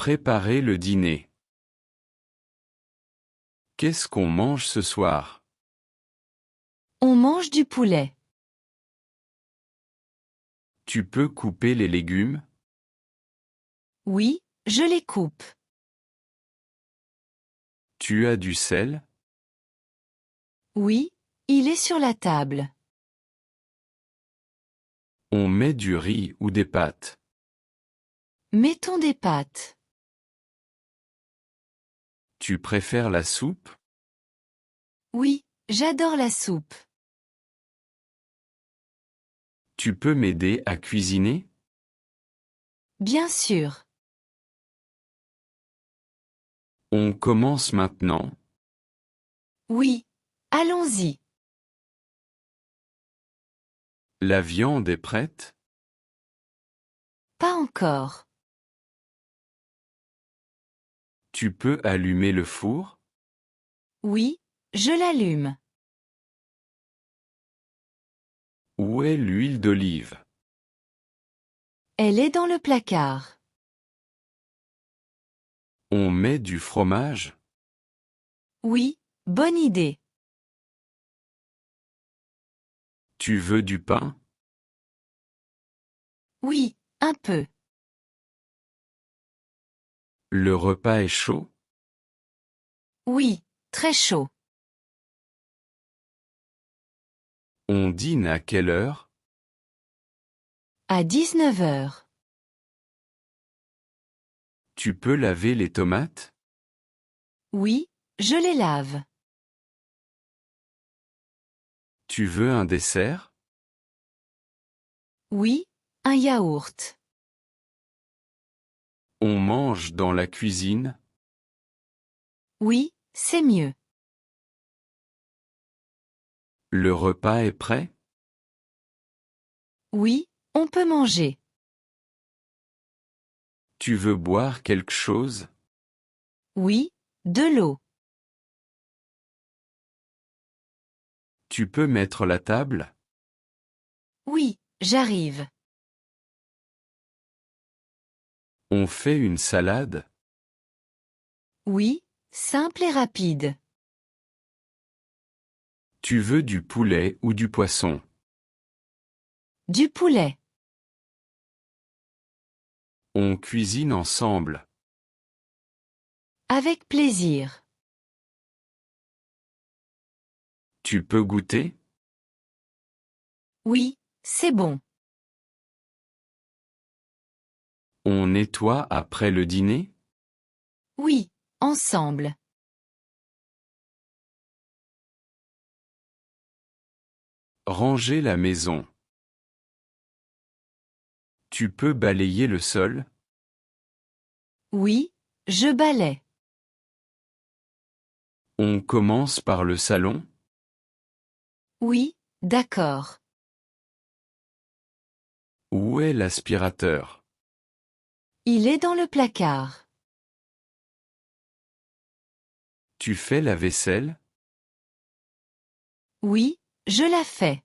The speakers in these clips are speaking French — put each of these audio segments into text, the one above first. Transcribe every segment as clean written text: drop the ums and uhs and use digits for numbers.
Préparer le dîner. Qu'est-ce qu'on mange ce soir? On mange du poulet. Tu peux couper les légumes? Oui, je les coupe. Tu as du sel? Oui, il est sur la table. On met du riz ou des pâtes? Mettons des pâtes. Tu préfères la soupe? Oui, j'adore la soupe. Tu peux m'aider à cuisiner? Bien sûr. On commence maintenant. Oui, allons-y. La viande est prête? Pas encore. Tu peux allumer le four? Oui, je l'allume. Où est l'huile d'olive? Elle est dans le placard. On met du fromage? Oui, bonne idée. Tu veux du pain? Oui, un peu. Le repas est chaud? Oui, très chaud. On dîne à quelle heure? À 19 heures. Tu peux laver les tomates? Oui, je les lave. Tu veux un dessert? Oui, un yaourt. On mange dans la cuisine? Oui, c'est mieux. Le repas est prêt? Oui, on peut manger. Tu veux boire quelque chose? Oui, de l'eau. Tu peux mettre la table? Oui, j'arrive. On fait une salade? Oui, simple et rapide. Tu veux du poulet ou du poisson? Du poulet. On cuisine ensemble. Avec plaisir. Tu peux goûter? Oui, c'est bon. On nettoie après le dîner? Oui, ensemble. Ranger la maison. Tu peux balayer le sol? Oui, je balaie. On commence par le salon? Oui, d'accord. Où est l'aspirateur? Il est dans le placard. Tu fais la vaisselle? Oui, je la fais.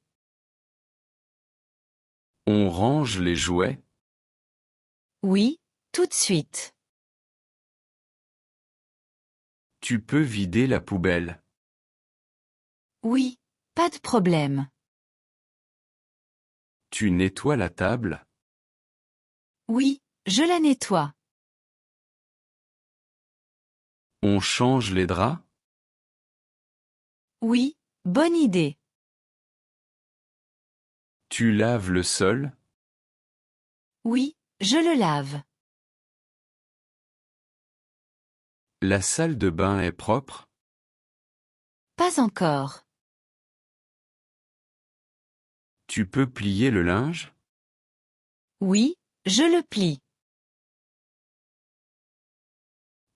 On range les jouets? Oui, tout de suite. Tu peux vider la poubelle? Oui, pas de problème. Tu nettoies la table? Oui, je la nettoie. On change les draps? Oui, bonne idée. Tu laves le sol? Oui, je le lave. La salle de bain est propre? Pas encore. Tu peux plier le linge? Oui, je le plie.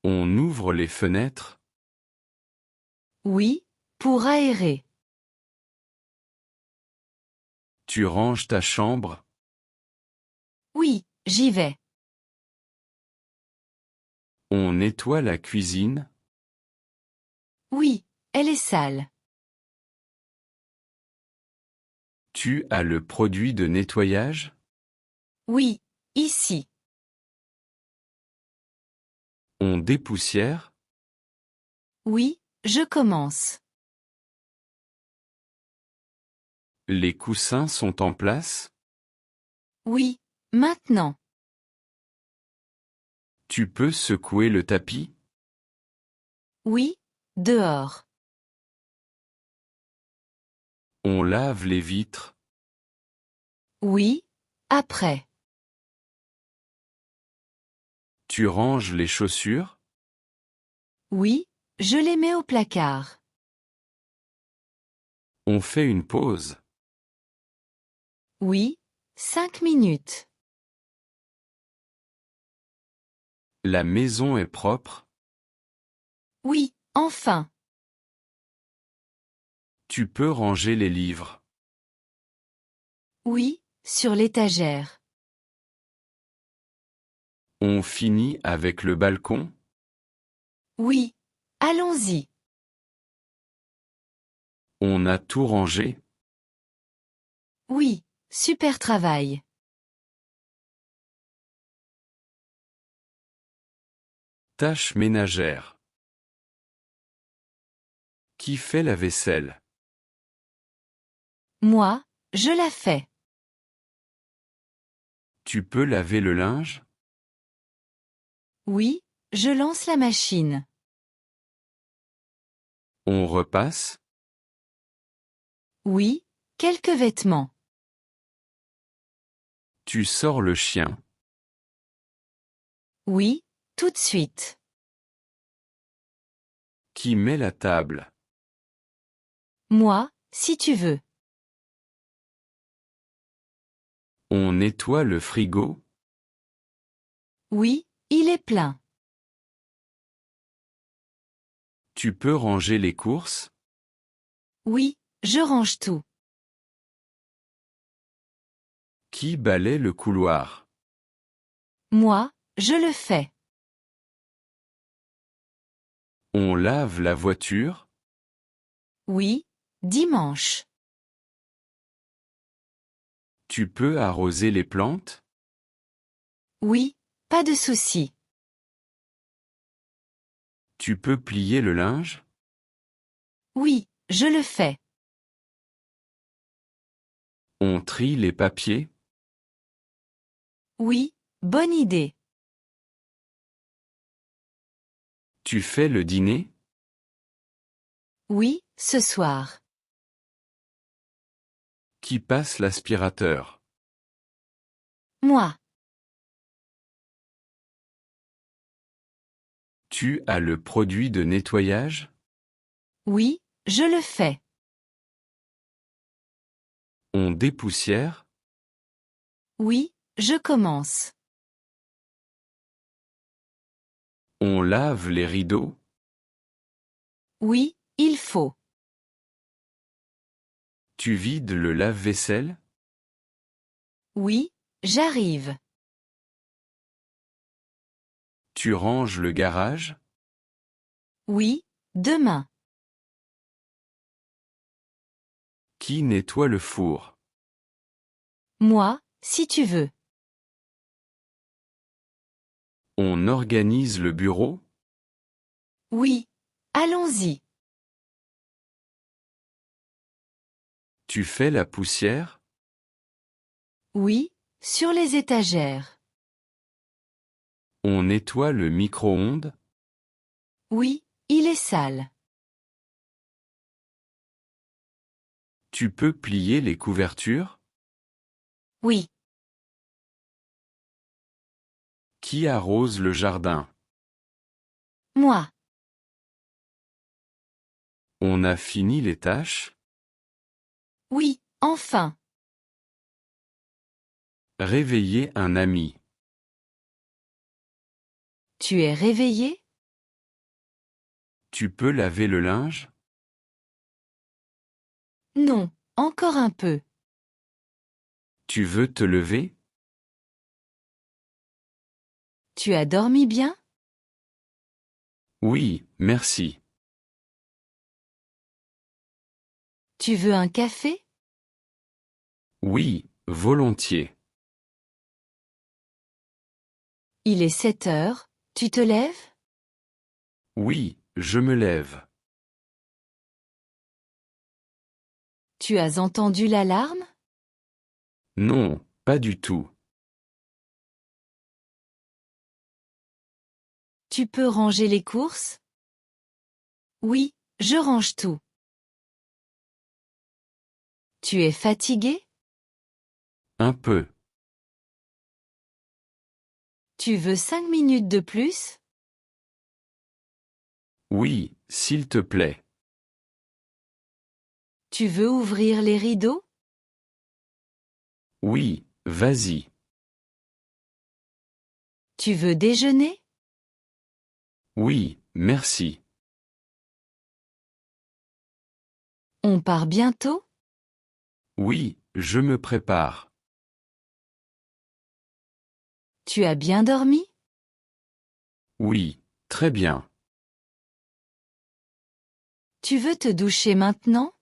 On ouvre les fenêtres? Oui, pour aérer. Tu ranges ta chambre? Oui, j'y vais. On nettoie la cuisine? Oui, elle est sale. Tu as le produit de nettoyage? Oui, ici. On dépoussière? Oui, je commence. Les coussins sont en place? Oui, maintenant. Tu peux secouer le tapis? Oui, dehors. On lave les vitres? Oui, après. Tu ranges les chaussures? Oui, je les mets au placard. On fait une pause? Oui, 5 minutes. La maison est propre? Oui, enfin. Tu peux ranger les livres? Oui, sur l'étagère. On finit avec le balcon? Oui, allons-y. On a tout rangé? Oui, super travail. Tâches ménagères. Qui fait la vaisselle? Moi, je la fais. Tu peux laver le linge? Oui, je lance la machine. On repasse? Oui, quelques vêtements. Tu sors le chien? Oui, tout de suite. Qui met la table? Moi, si tu veux. On nettoie le frigo? Oui, il est plein. Tu peux ranger les courses? Oui, je range tout. Qui balaie le couloir? Moi, je le fais. On lave la voiture? Oui, dimanche. Tu peux arroser les plantes? Oui, pas de souci. Tu peux plier le linge? Oui, je le fais. On trie les papiers? Oui, bonne idée. Tu fais le dîner? Oui, ce soir. Qui passe l'aspirateur? Moi. Tu as le produit de nettoyage? Oui, je le fais. On dépoussière? Oui, je commence. On lave les rideaux? Oui, il faut. Tu vides le lave-vaisselle? Oui, j'arrive. Tu ranges le garage? Oui, demain. Qui nettoie le four? Moi, si tu veux. On organise le bureau? Oui, allons-y. Tu fais la poussière? Oui, sur les étagères. On nettoie le micro-ondes? Oui, il est sale. Tu peux plier les couvertures? Oui, Qui arrose le jardin? moi. On a fini les tâches? Oui, enfin. Réveiller un ami. Tu es réveillé? Tu peux laver le linge? Non, encore un peu. Tu veux te lever? Tu as dormi bien? Oui, merci. Tu veux un café? Oui, volontiers. Il est 7 heures, tu te lèves? Oui, je me lève. Tu as entendu l'alarme? Non, pas du tout. Tu peux ranger les courses? Oui, je range tout. Tu es fatigué? Un peu. Tu veux 5 minutes de plus? Oui, s'il te plaît. Tu veux ouvrir les rideaux? Oui, vas-y. Tu veux déjeuner? Oui, merci. On part bientôt? Oui, je me prépare. Tu as bien dormi? Oui, très bien. Tu veux te doucher maintenant?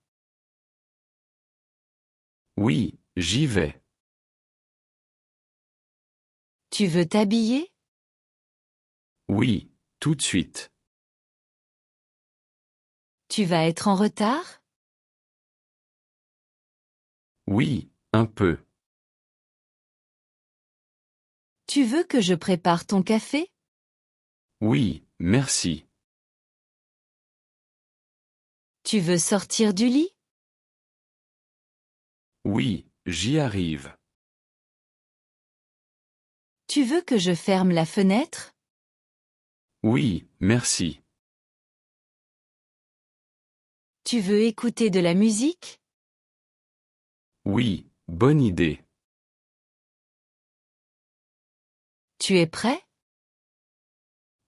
Oui, j'y vais. Tu veux t'habiller? Oui, tout de suite. Tu vas être en retard? Oui, un peu. Tu veux que je prépare ton café? Oui, merci. Tu veux sortir du lit? Oui, j'y arrive. Tu veux que je ferme la fenêtre? Oui, merci. Tu veux écouter de la musique? Oui, bonne idée. Tu es prêt?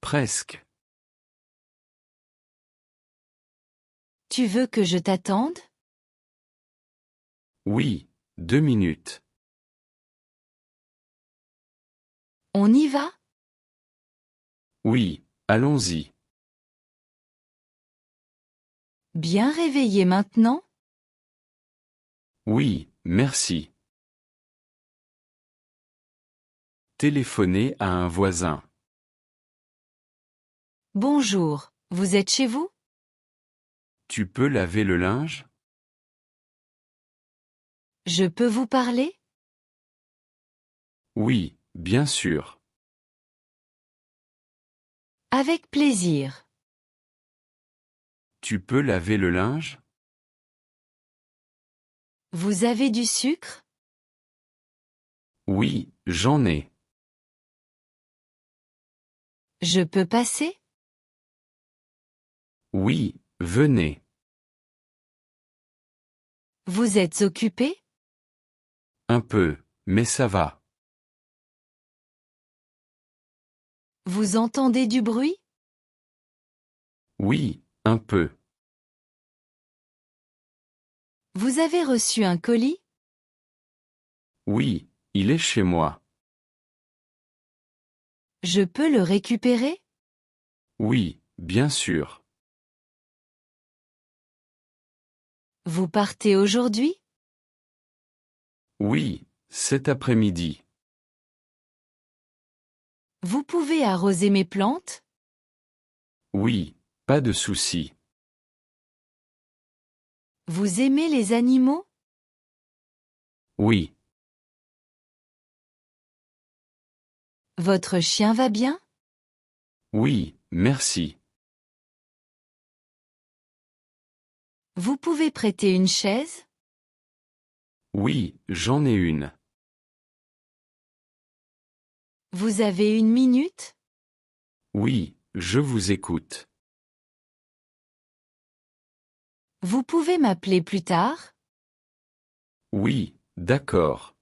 Presque. Tu veux que je t'attende? Oui, 2 minutes. On y va? Oui, allons-y. Bien réveillé maintenant? Oui, merci. Téléphoner à un voisin. Bonjour, vous êtes chez vous? Tu peux laver le linge? Je peux vous parler? Oui, bien sûr. Avec plaisir. Tu peux laver le linge? Vous avez du sucre? Oui, j'en ai. Je peux passer? Oui, venez. Vous êtes occupé? Un peu, mais ça va. Vous entendez du bruit? Oui, un peu. Vous avez reçu un colis? Oui, il est chez moi. Je peux le récupérer? Oui, bien sûr. Vous partez aujourd'hui? Oui, cet après-midi. Vous pouvez arroser mes plantes? Oui, pas de souci. Vous aimez les animaux? Oui, Votre chien va bien? oui, merci. Vous pouvez prêter une chaise? Oui, j'en ai une. Vous avez une minute? Oui, je vous écoute. Vous pouvez m'appeler plus tard? Oui, d'accord.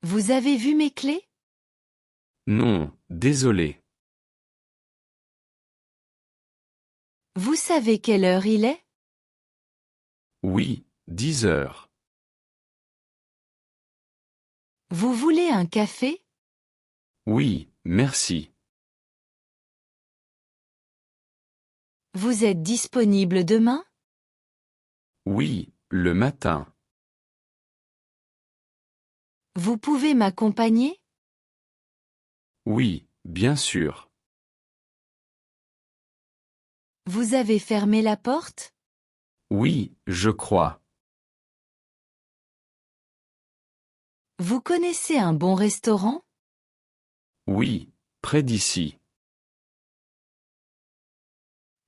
Vous avez vu mes clés? Non, désolé. Vous savez quelle heure il est? Oui, 10 heures. Vous voulez un café? Oui, merci. Vous êtes disponible demain? Oui, le matin. Vous pouvez m'accompagner? Oui, bien sûr. Vous avez fermé la porte? Oui, je crois. Vous connaissez un bon restaurant? Oui, près d'ici.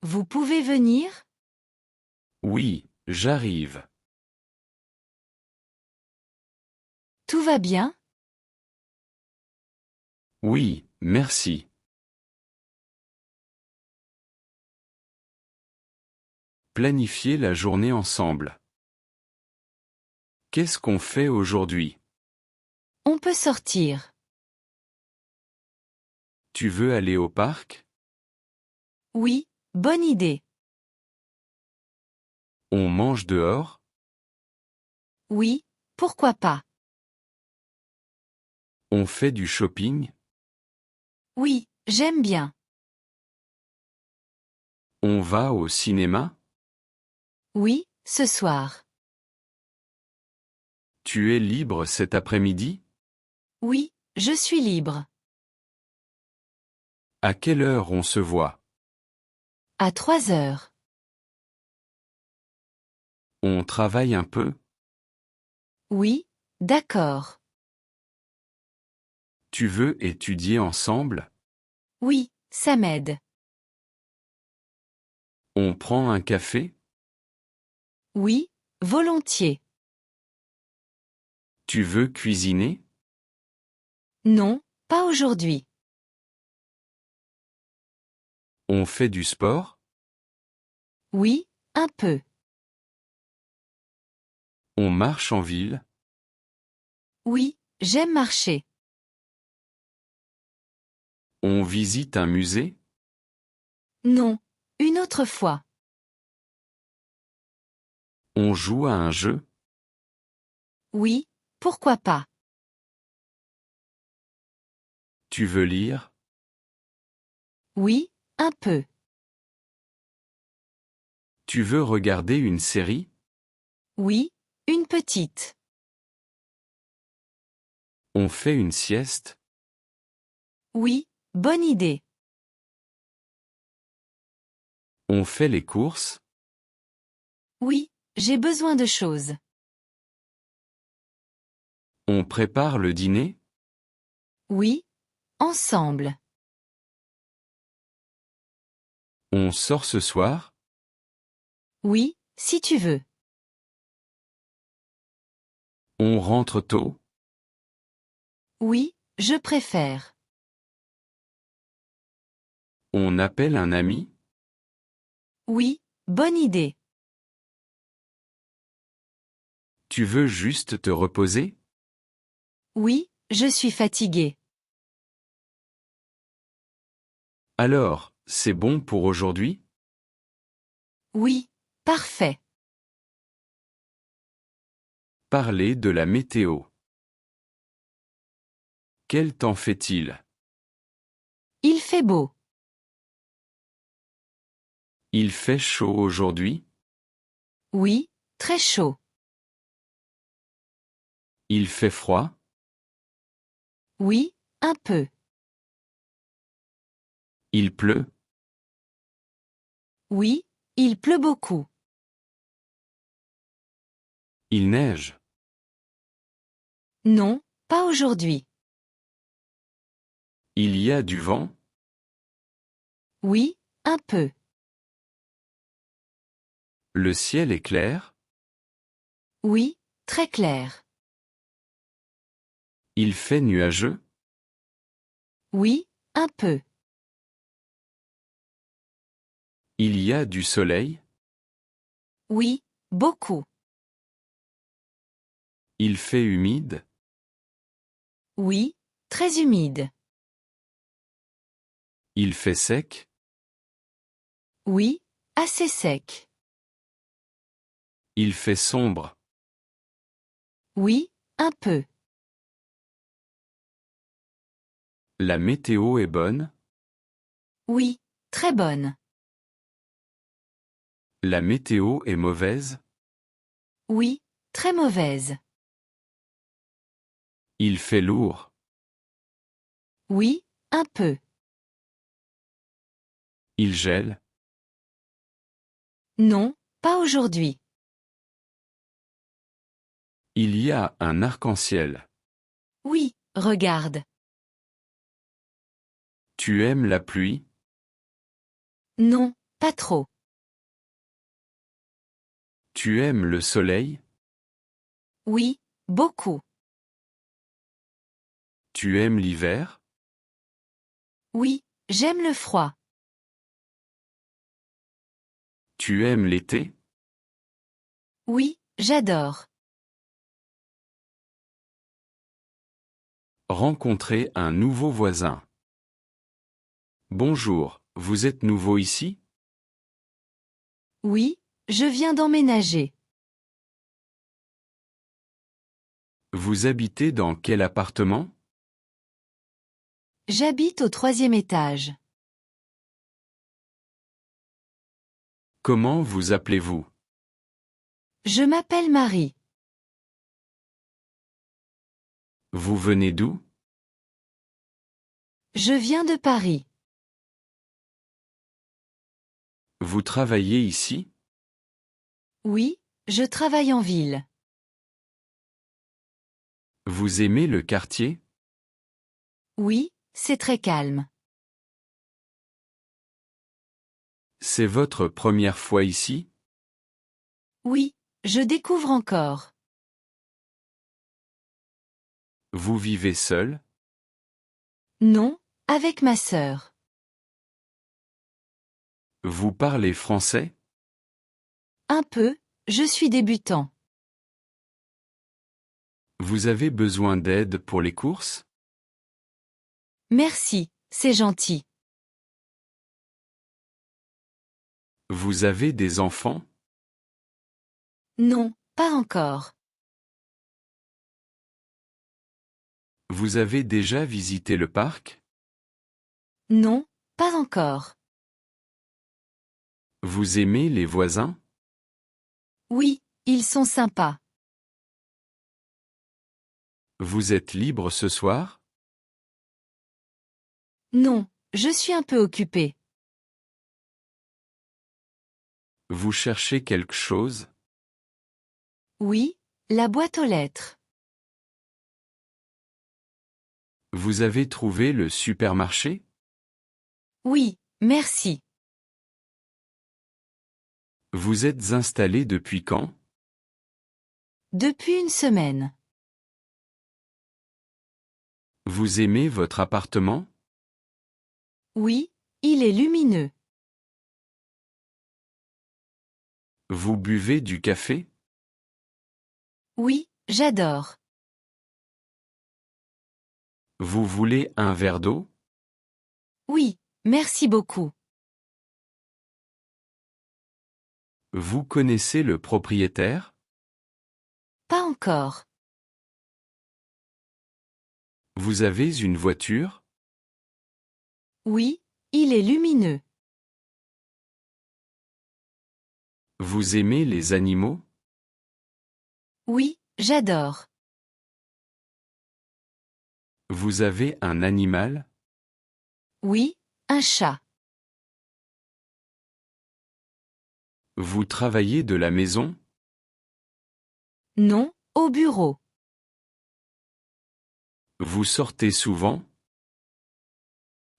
Vous pouvez venir? Oui, j'arrive. Tout va bien? Oui, merci. Planifier la journée ensemble. Qu'est-ce qu'on fait aujourd'hui? On peut sortir. Tu veux aller au parc? Oui, bonne idée. On mange dehors? Oui, pourquoi pas? On fait du shopping? Oui, j'aime bien. On va au cinéma? Oui, ce soir. Tu es libre cet après-midi? Oui, je suis libre. À quelle heure on se voit? À 3 heures. On travaille un peu? Oui, d'accord. Tu veux étudier ensemble? Oui, ça m'aide. On prend un café? Oui, volontiers. Tu veux cuisiner? Non, pas aujourd'hui. On fait du sport? Oui, un peu. On marche en ville? Oui, j'aime marcher. On visite un musée? Non, une autre fois. On joue à un jeu? Oui, pourquoi pas. Tu veux lire? Oui, un peu. Tu veux regarder une série? Oui, une petite. On fait une sieste? Oui, bonne idée. On fait les courses? Oui, j'ai besoin de choses. On prépare le dîner? Oui, ensemble. On sort ce soir? Oui, si tu veux. On rentre tôt? Oui, je préfère. On appelle un ami? Oui, bonne idée. Tu veux juste te reposer? Oui, je suis fatiguée. Alors, c'est bon pour aujourd'hui? Oui, parfait. Parler de la météo. Quel temps fait-il? Il fait beau. Il fait chaud aujourd'hui? Oui, très chaud. Il fait froid? Oui, un peu. Il pleut? Oui, il pleut beaucoup. Il neige? Non, pas aujourd'hui. Il y a du vent? Oui, un peu. Le ciel est clair? Oui, très clair. Il fait nuageux? Oui, un peu. Il y a du soleil? Oui, beaucoup. Il fait humide? Oui, très humide. Il fait sec? Oui, assez sec. Il fait sombre? Oui, un peu. La météo est bonne? Oui, très bonne. La météo est mauvaise? Oui, très mauvaise. Il fait lourd? Oui, un peu. Il gèle? Non, pas aujourd'hui. Il y a un arc-en-ciel. Oui, regarde. Tu aimes la pluie? Non, pas trop. Tu aimes le soleil? Oui, beaucoup. Tu aimes l'hiver? Oui, j'aime le froid. Tu aimes l'été? Oui, j'adore. Rencontrer un nouveau voisin. Bonjour, vous êtes nouveau ici? Oui, je viens d'emménager. Vous habitez dans quel appartement? J'habite au 3e étage. Comment vous appelez-vous? Je m'appelle Marie. Vous venez d'où? Je viens de Paris. Vous travaillez ici? Oui, je travaille en ville. Vous aimez le quartier? Oui, c'est très calme. C'est votre première fois ici? Oui, je découvre encore. Vous vivez seul? Non, avec ma sœur. Vous parlez français? Un peu, je suis débutant. Vous avez besoin d'aide pour les courses? Merci, c'est gentil. Vous avez des enfants? Non, pas encore. Vous avez déjà visité le parc? Non, pas encore. Vous aimez les voisins? Oui, ils sont sympas. Vous êtes libre ce soir? Non, je suis un peu occupée. Vous cherchez quelque chose? Oui, la boîte aux lettres. Vous avez trouvé le supermarché? Oui, merci. Vous êtes installé depuis quand? Depuis une semaine. Vous aimez votre appartement? Oui, il est lumineux. Vous buvez du café? Oui, j'adore. Vous voulez un verre d'eau? Oui, merci beaucoup. Vous connaissez le propriétaire? Pas encore. Vous avez une voiture? Oui, il est lumineux. Vous aimez les animaux? Oui, j'adore. Vous avez un animal? Oui, un chat. Vous travaillez de la maison? Non, au bureau. Vous sortez souvent?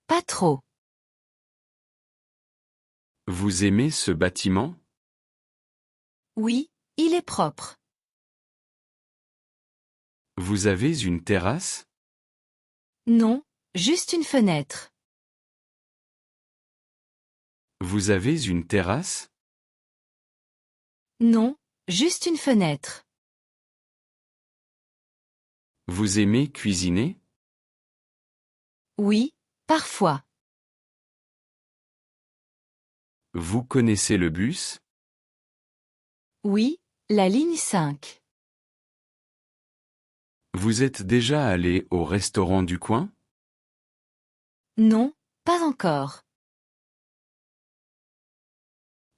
Pas trop. Vous aimez ce bâtiment? Oui, il est propre. Vous avez une terrasse? Non, juste une fenêtre. Vous avez une terrasse? Non, juste une fenêtre. Vous aimez cuisiner? Oui, parfois. Vous connaissez le bus? Oui, la ligne 5. Vous êtes déjà allé au restaurant du coin? Non, pas encore.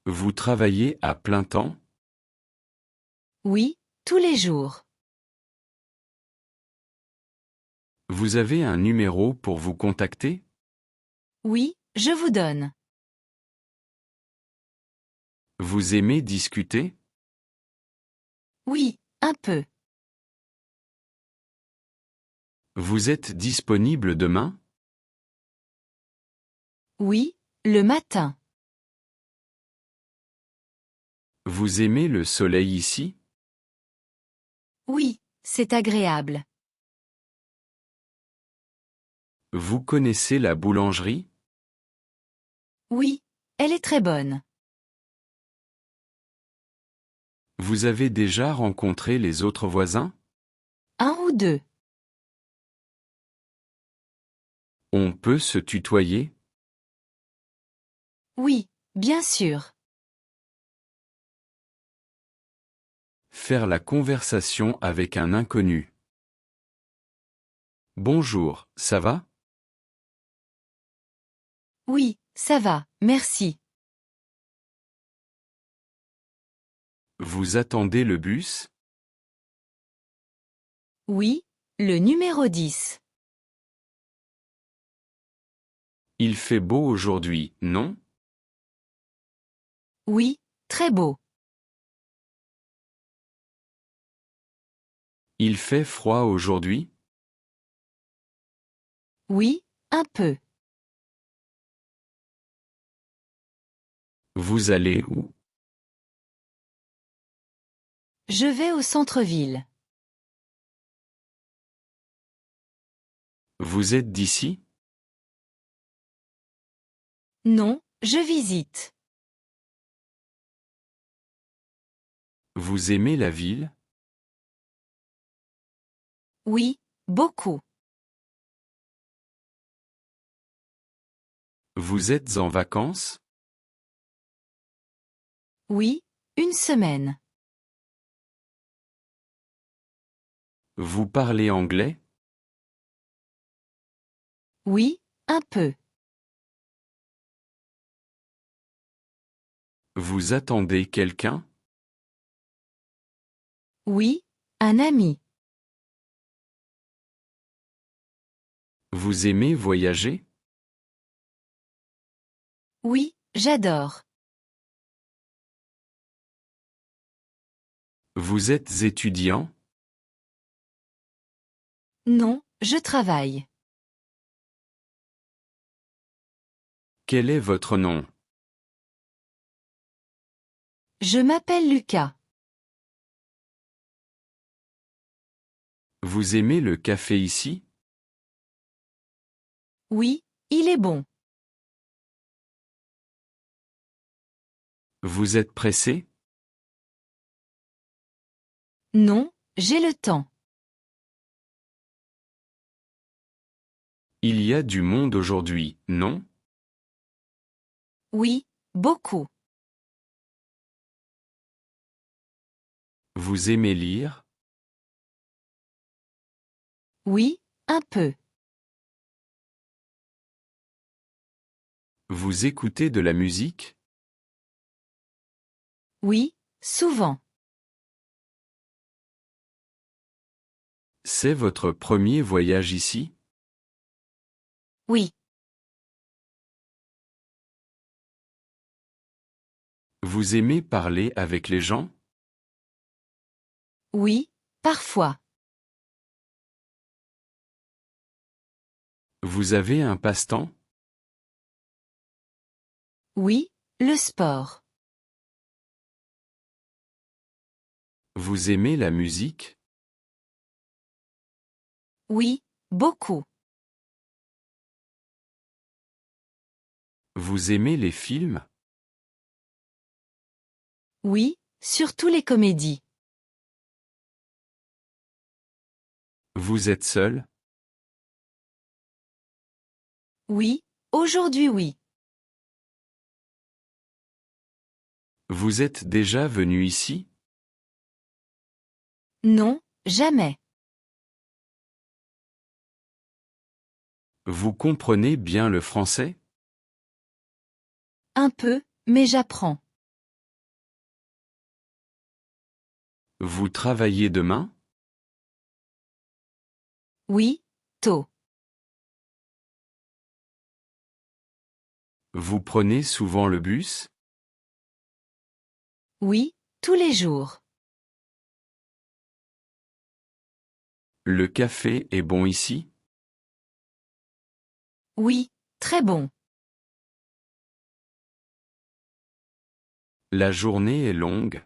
Vous travaillez à plein temps? Oui, tous les jours. Vous avez un numéro pour vous contacter? Oui, je vous donne. Vous aimez discuter? Oui, un peu. Vous êtes disponible demain? Oui, le matin. Vous aimez le soleil ici? Oui, c'est agréable. Vous connaissez la boulangerie? Oui, elle est très bonne. Vous avez déjà rencontré les autres voisins? Un ou deux. On peut se tutoyer? Oui, bien sûr. Faire la conversation avec un inconnu. Bonjour, ça va? Oui, ça va, merci. Vous attendez le bus? Oui, le numéro 10. Il fait beau aujourd'hui, non? Oui, très beau. Il fait froid aujourd'hui? Oui, un peu. Vous allez où? Je vais au centre-ville. Vous êtes d'ici? Non, je visite. Vous aimez la ville? Oui, beaucoup. Vous êtes en vacances? Oui, une semaine. Vous parlez anglais? Oui, un peu. Vous attendez quelqu'un? Oui, un ami. Vous aimez voyager? Oui, j'adore. Vous êtes étudiant? Non, je travaille. Quel est votre nom? Je m'appelle Lucas. Vous aimez le café ici? Oui, il est bon. Vous êtes pressé? Non, j'ai le temps. Il y a du monde aujourd'hui, non? Oui, beaucoup. Vous aimez lire? Oui, un peu. Vous écoutez de la musique? Oui, souvent. C'est votre premier voyage ici? Oui, Vous aimez parler avec les gens? oui, parfois. Vous avez un passe-temps? Oui, le sport. Vous aimez la musique? Oui, beaucoup. Vous aimez les films? Oui, surtout les comédies. Vous êtes seul? Oui, aujourd'hui oui. Vous êtes déjà venu ici? Non, jamais. Vous comprenez bien le français? Un peu, mais j'apprends. Vous travaillez demain? Oui, tôt. Vous prenez souvent le bus? Oui, tous les jours. Le café est bon ici? Oui, très bon. La journée est longue.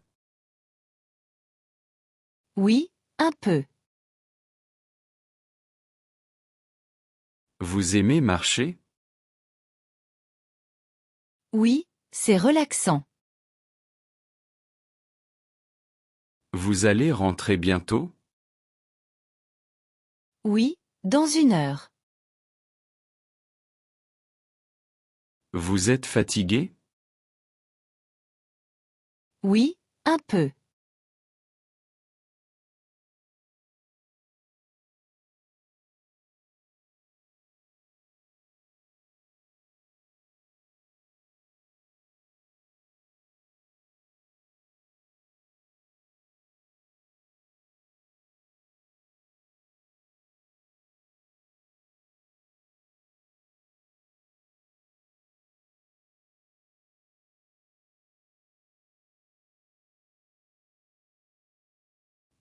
Oui, un peu. Vous aimez marcher? Oui, c'est relaxant. Vous allez rentrer bientôt? Oui, dans 1 heure. Vous êtes fatigué? Oui, un peu.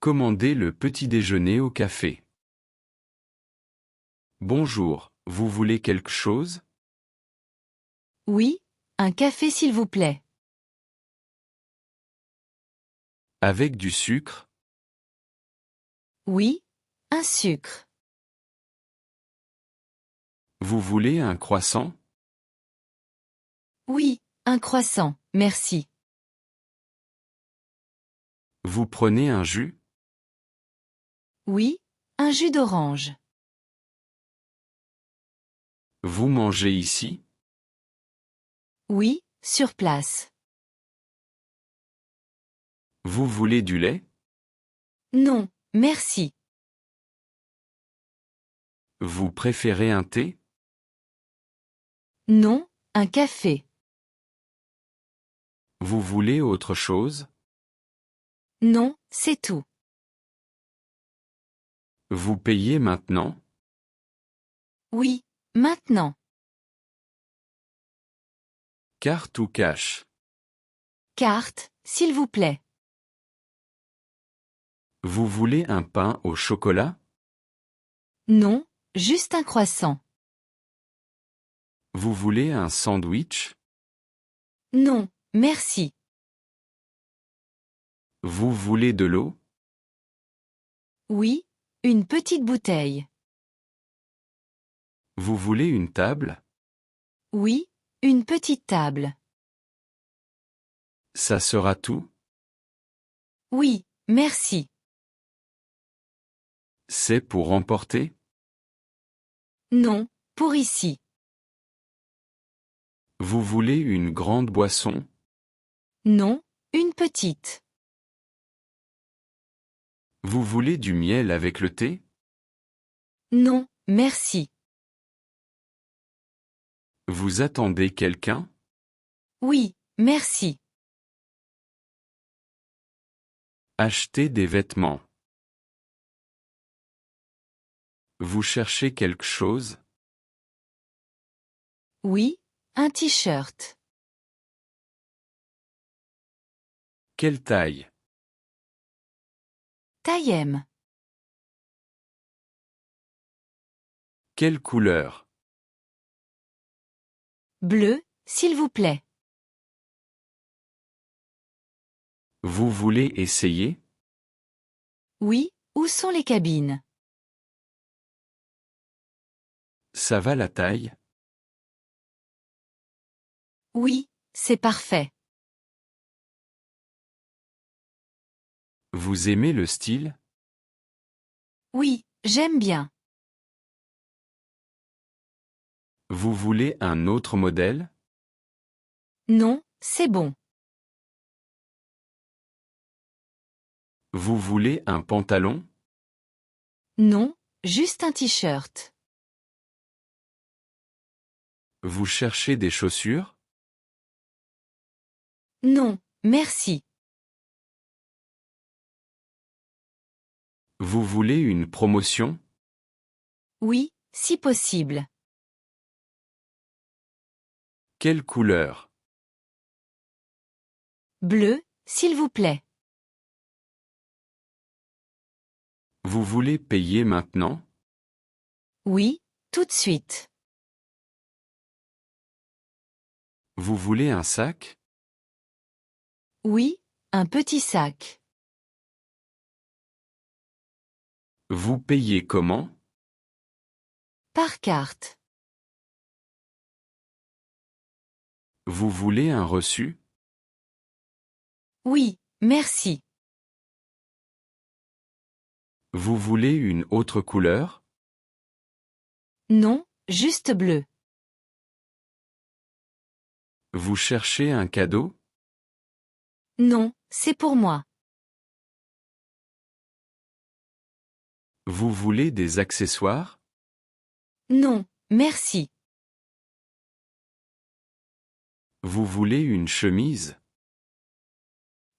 Commandez le petit déjeuner au café. Bonjour, vous voulez quelque chose? Oui, un café s'il vous plaît. Avec du sucre? Oui, un sucre. Vous voulez un croissant? Oui, un croissant, merci. Vous prenez un jus? Oui, un jus d'orange. Vous mangez ici? Oui, sur place. Vous voulez du lait? Non, merci. Vous préférez un thé? Non, un café. Vous voulez autre chose? Non, c'est tout. Vous payez maintenant? Oui, maintenant. Carte ou cash? Carte, s'il vous plaît. Vous voulez un pain au chocolat? Non, juste un croissant. Vous voulez un sandwich? Non, merci. Vous voulez de l'eau? Oui, une petite bouteille. Vous voulez une table? Oui, une petite table. Ça sera tout? Oui, merci. C'est pour emporter? Non, pour ici. Vous voulez une grande boisson? Non, une petite. Vous voulez du miel avec le thé? Non, merci. Vous attendez quelqu'un? Oui, merci. Acheter des vêtements. Vous cherchez quelque chose? Oui, un t-shirt. Quelle taille? Taille M. Quelle couleur? Bleu, s'il vous plaît. Vous voulez essayer? Oui, où sont les cabines? Ça va la taille? Oui, c'est parfait. Vous aimez le style? Oui, j'aime bien. Vous voulez un autre modèle? Non, c'est bon. Vous voulez un pantalon? Non, juste un t-shirt. Vous cherchez des chaussures? Non, merci. Vous voulez une promotion? Oui, si possible. Quelle couleur? Bleu, s'il vous plaît. Vous voulez payer maintenant? Oui, tout de suite. Vous voulez un sac? Oui, un petit sac. Vous payez comment? Par carte. Vous voulez un reçu? Oui, merci. Vous voulez une autre couleur? Non, juste bleu. Vous cherchez un cadeau? Non, c'est pour moi. Vous voulez des accessoires? Non, merci. Vous voulez une chemise?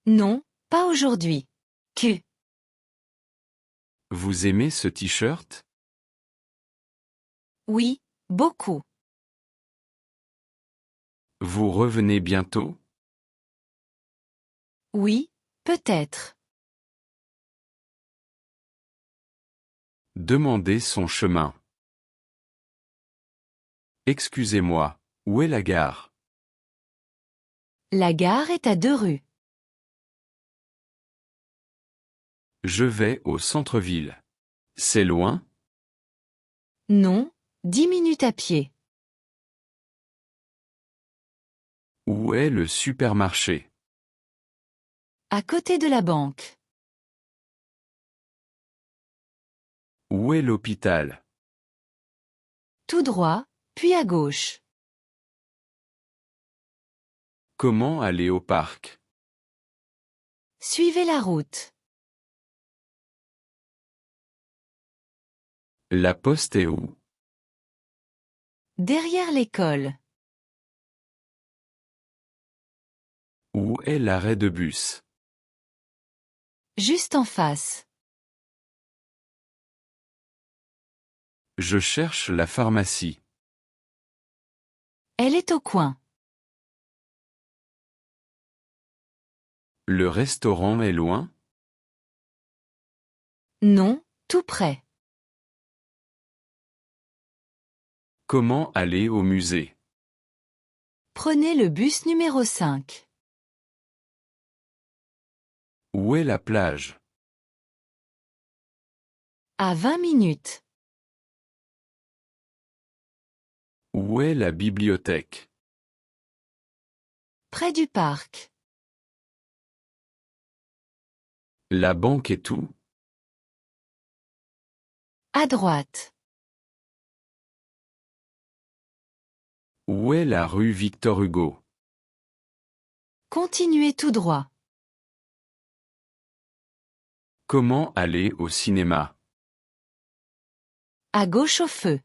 Non, pas aujourd'hui. Que? Vous aimez ce t-shirt? Oui, beaucoup. Vous revenez bientôt? Oui, peut-être. Demandez son chemin. Excusez-moi, où est la gare? La gare est à 2 rues. Je vais au centre-ville. C'est loin? Non, 10 minutes à pied. Où est le supermarché? À côté de la banque. Où est l'hôpital? Tout droit, puis à gauche. Comment aller au parc? Suivez la route. La poste est où? Derrière l'école. Où est l'arrêt de bus? Juste en face. Je cherche la pharmacie. Elle est au coin. Le restaurant est loin? Non, tout près. Comment aller au musée? Prenez le bus numéro 5. Où est la plage? À 20 minutes. Où est la bibliothèque? Près du parc. La banque est où? À droite. Où est la rue Victor Hugo? Continuez tout droit. Comment aller au cinéma? À gauche au feu.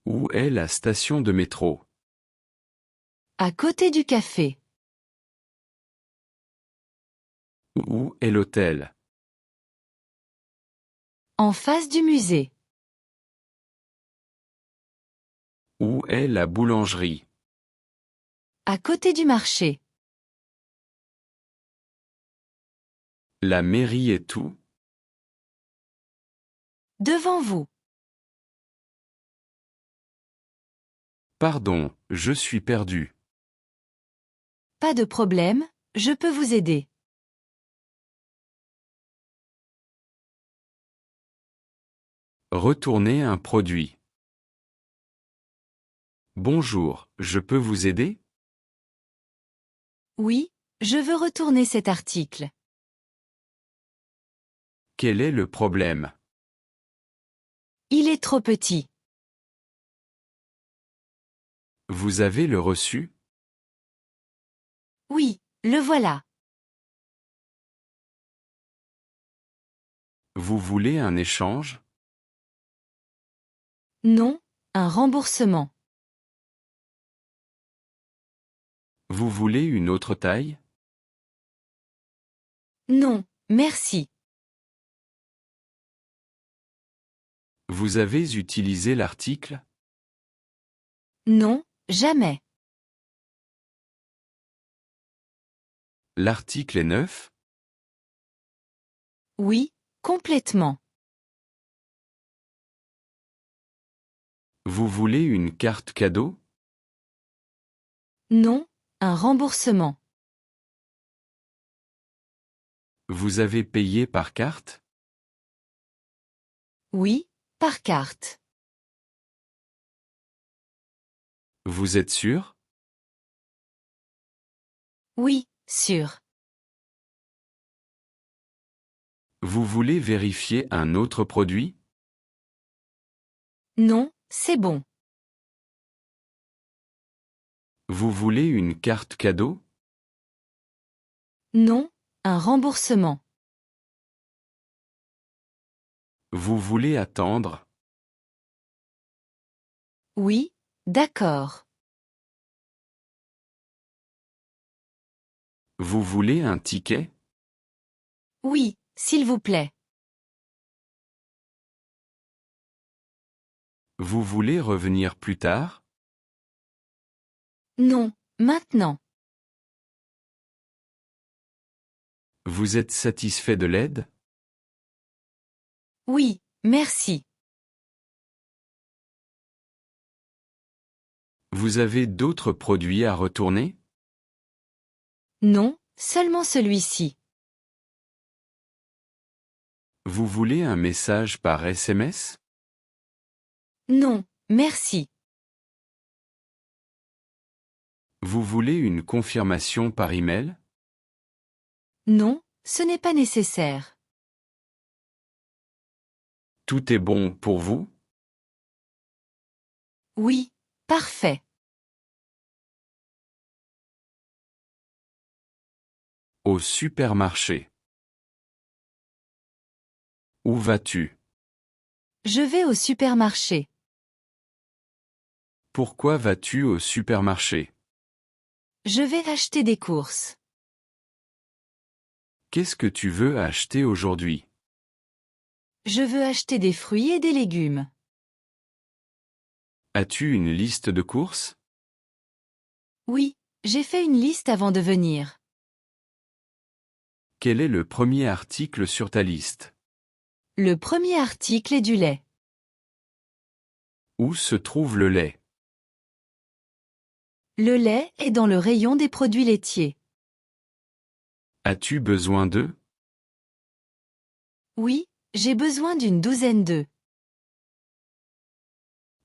Où est la station de métro? À côté du café. Où est l'hôtel? En face du musée. Où est la boulangerie? À côté du marché. La mairie est où? Devant vous. Pardon, je suis perdu. Pas de problème, je peux vous aider. Retournez un produit. Bonjour, je peux vous aider? Oui, je veux retourner cet article. Quel est le problème? Il est trop petit. Vous avez le reçu? Oui, le voilà. Vous voulez un échange? Non, un remboursement. Vous voulez une autre taille? Non, merci. Vous avez utilisé l'article? Non, jamais. L'article est neuf? Oui, complètement. Vous voulez une carte cadeau? Non, un remboursement. Vous avez payé par carte? Oui, par carte. Vous êtes sûr? Oui, sûr. Vous voulez vérifier un autre produit? Non, c'est bon. Vous voulez une carte cadeau? Non, un remboursement. Vous voulez attendre? Oui, d'accord. Vous voulez un ticket? Oui, s'il vous plaît. Vous voulez revenir plus tard? Non, maintenant. Vous êtes satisfait de l'aide? Oui, merci. Vous avez d'autres produits à retourner? Non, seulement celui-ci. Vous voulez un message par SMS? Non, merci. Vous voulez une confirmation par email? Non, ce n'est pas nécessaire. Tout est bon pour vous? Oui, parfait. Au supermarché. Où vas-tu? Je vais au supermarché. Pourquoi vas-tu au supermarché? Je vais acheter des courses. Qu'est-ce que tu veux acheter aujourd'hui? Je veux acheter des fruits et des légumes. As-tu une liste de courses? Oui, j'ai fait une liste avant de venir. Quel est le premier article sur ta liste? Le premier article est du lait. Où se trouve le lait? Le lait est dans le rayon des produits laitiers. As-tu besoin d'eux? Oui, j'ai besoin d'une douzaine d'œufs.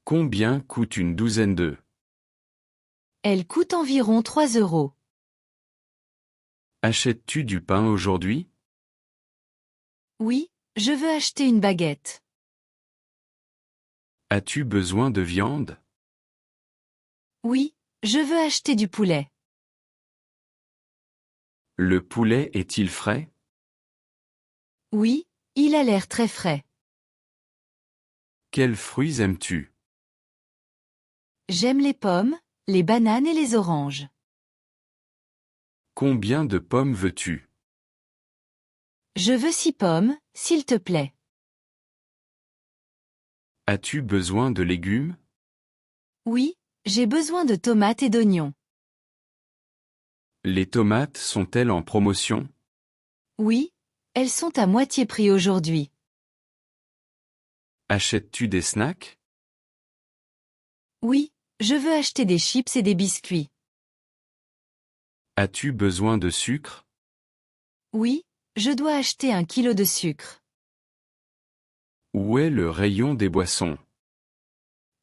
Combien coûte une douzaine d'œufs? Elle coûte environ 3 €. Achètes-tu du pain aujourd'hui? Oui, je veux acheter une baguette. As-tu besoin de viande? Oui, je veux acheter du poulet. Le poulet est-il frais? Oui, il a l'air très frais. Quels fruits aimes-tu? J'aime les pommes, les bananes et les oranges. Combien de pommes veux-tu? Je veux 6 pommes, s'il te plaît. As-tu besoin de légumes? Oui, j'ai besoin de tomates et d'oignons. Les tomates sont-elles en promotion? Oui, elles sont à moitié prix aujourd'hui. Achètes-tu des snacks? Oui, je veux acheter des chips et des biscuits. As-tu besoin de sucre? Oui, je dois acheter 1 kilo de sucre. Où est le rayon des boissons?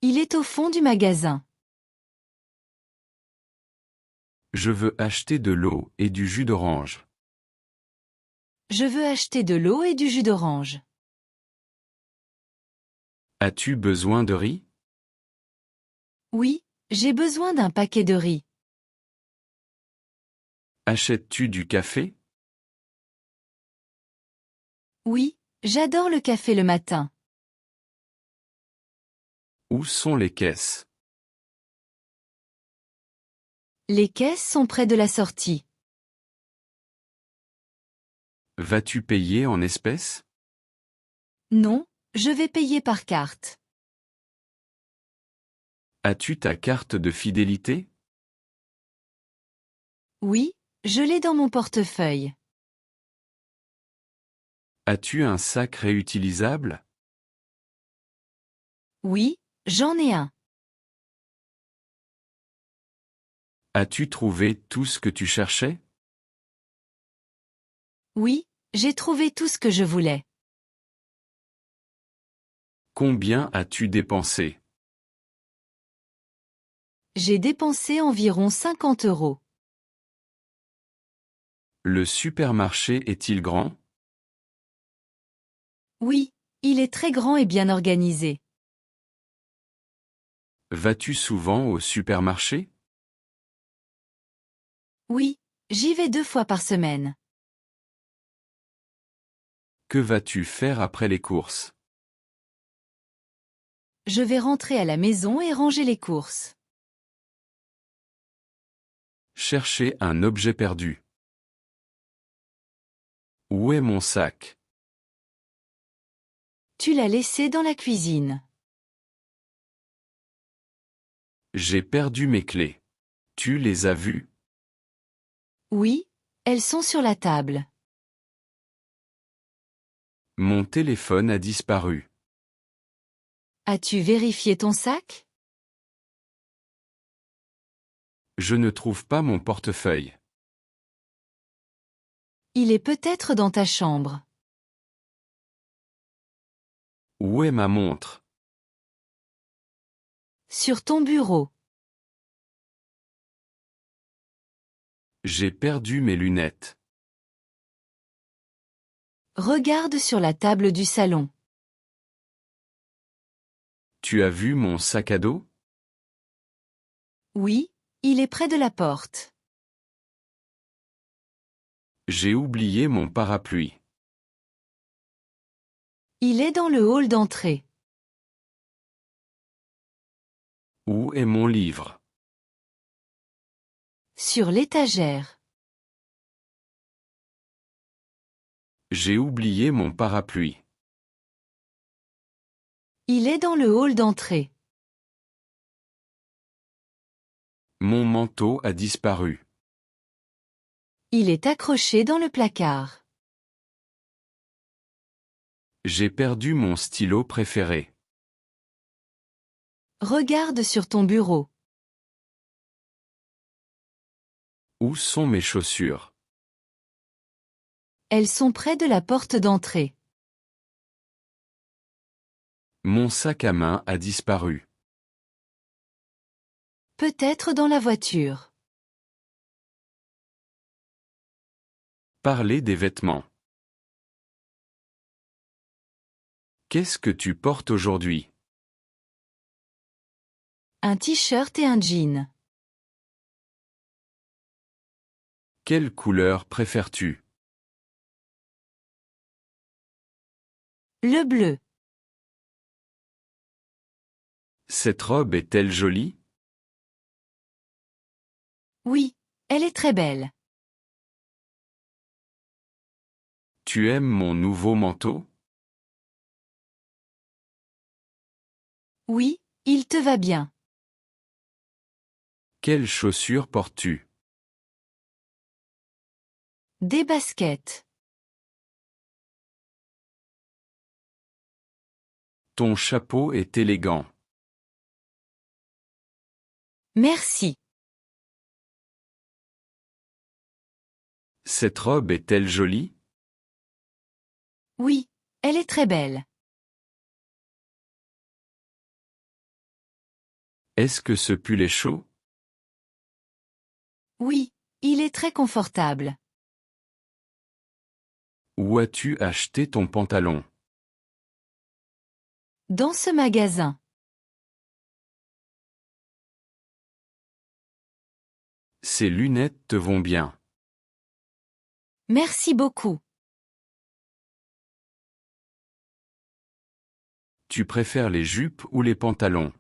Il est au fond du magasin. Je veux acheter de l'eau et du jus d'orange. Je veux acheter de l'eau et du jus d'orange. As-tu besoin de riz? Oui, j'ai besoin d'un paquet de riz. Achètes-tu du café? Oui, j'adore le café le matin. Où sont les caisses? Les caisses sont près de la sortie. Vas-tu payer en espèces? Non, je vais payer par carte. As-tu ta carte de fidélité? Oui, je l'ai dans mon portefeuille. As-tu un sac réutilisable? Oui, j'en ai un. As-tu trouvé tout ce que tu cherchais? Oui, j'ai trouvé tout ce que je voulais. Combien as-tu dépensé? J'ai dépensé environ 50 euros. Le supermarché est-il grand? Oui, il est très grand et bien organisé. Vas-tu souvent au supermarché? Oui, j'y vais 2 fois par semaine. Que vas-tu faire après les courses? Je vais rentrer à la maison et ranger les courses. Chercher un objet perdu. Où est mon sac? Tu l'as laissé dans la cuisine. J'ai perdu mes clés. Tu les as vues? Oui, elles sont sur la table. Mon téléphone a disparu. As-tu vérifié ton sac? Je ne trouve pas mon portefeuille. Il est peut-être dans ta chambre. Où est ma montre? Sur ton bureau. J'ai perdu mes lunettes. Regarde sur la table du salon. Tu as vu mon sac à dos? Oui, il est près de la porte. J'ai oublié mon parapluie. Il est dans le hall d'entrée. Où est mon livre? Sur l'étagère. J'ai oublié mon parapluie. Il est dans le hall d'entrée. Mon manteau a disparu. Il est accroché dans le placard. J'ai perdu mon stylo préféré. Regarde sur ton bureau. Où sont mes chaussures? Elles sont près de la porte d'entrée. Mon sac à main a disparu. Peut-être dans la voiture. Parler des vêtements. Qu'est-ce que tu portes aujourd'hui? Un t-shirt et un jean. Quelle couleur préfères-tu? Le bleu. Cette robe est-elle jolie? Oui, elle est très belle. Tu aimes mon nouveau manteau? Oui, il te va bien. Quelles chaussures portes-tu? Des baskets. Ton chapeau est élégant. Merci. Cette robe est-elle jolie? Oui, elle est très belle. Est-ce que ce pull est chaud? Oui, il est très confortable. Où as-tu acheté ton pantalon? Dans ce magasin. Ces lunettes te vont bien. Merci beaucoup. Tu préfères les jupes ou les pantalons?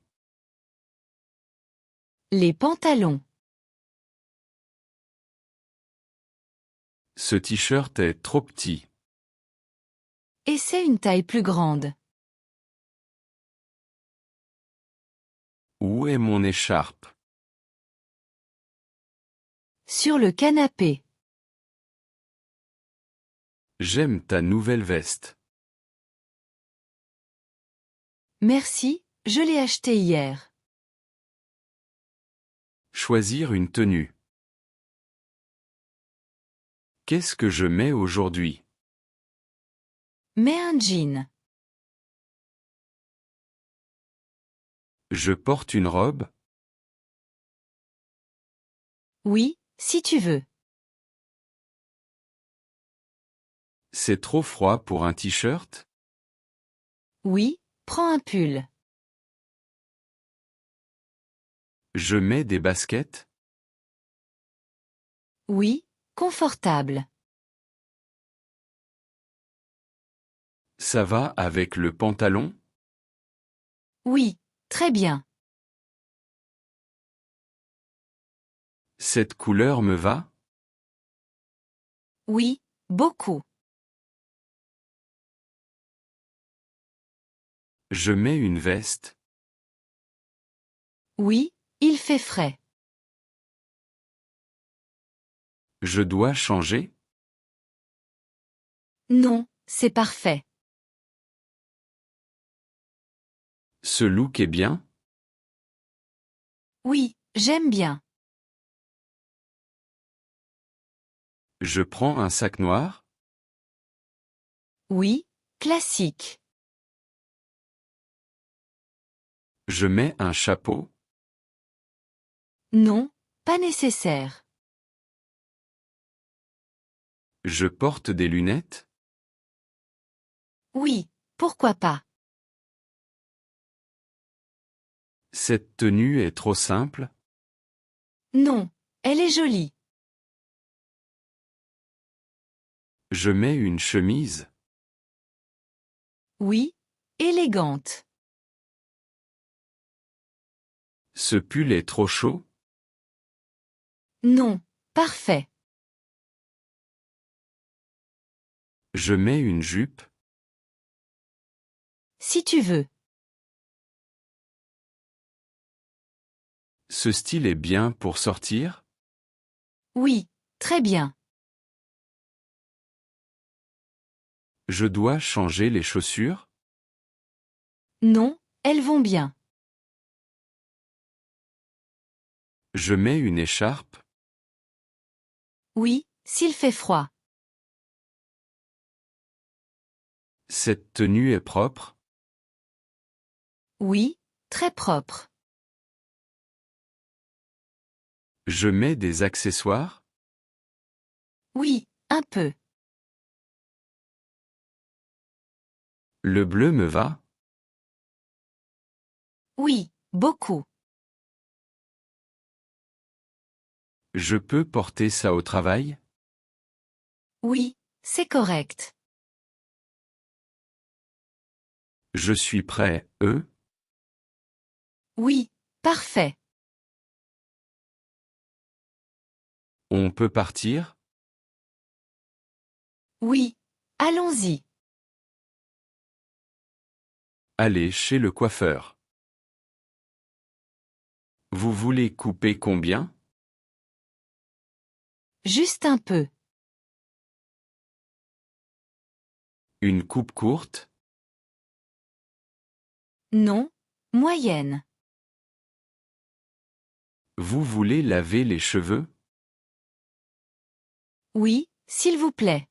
Les pantalons. Ce t-shirt est trop petit. Et c'est une taille plus grande. Où est mon écharpe? Sur le canapé. J'aime ta nouvelle veste. Merci, je l'ai acheté hier. Choisir une tenue. Qu'est-ce que je mets aujourd'hui? Mets un jean. Je porte une robe? Oui, si tu veux. C'est trop froid pour un t-shirt? Oui, prends un pull. Je mets des baskets? Oui, confortable. Ça va avec le pantalon? Oui, très bien. Cette couleur me va? Oui, beaucoup. Je mets une veste. Oui, il fait frais. Je dois changer? Non, c'est parfait. Ce look est bien? Oui, j'aime bien. Je prends un sac noir? Oui, classique. Je mets un chapeau? Non, pas nécessaire. Je porte des lunettes? Oui, pourquoi pas. Cette tenue est trop simple? Non, elle est jolie. Je mets une chemise? Oui, élégante. Ce pull est trop chaud? Non, parfait. Je mets une jupe? Si tu veux. Ce style est bien pour sortir? Oui, très bien. Je dois changer les chaussures? Non, elles vont bien. Je mets une écharpe? Oui, s'il fait froid. Cette tenue est propre? Oui, très propre. Je mets des accessoires? Oui, un peu. Le bleu me va? Oui, beaucoup. Je peux porter ça au travail? Oui, c'est correct. Je suis prêt, Oui, parfait. On peut partir? Oui, allons-y. Allez chez le coiffeur. Vous voulez couper combien? Juste un peu. Une coupe courte? Non, moyenne. Vous voulez laver les cheveux? Oui, s'il vous plaît.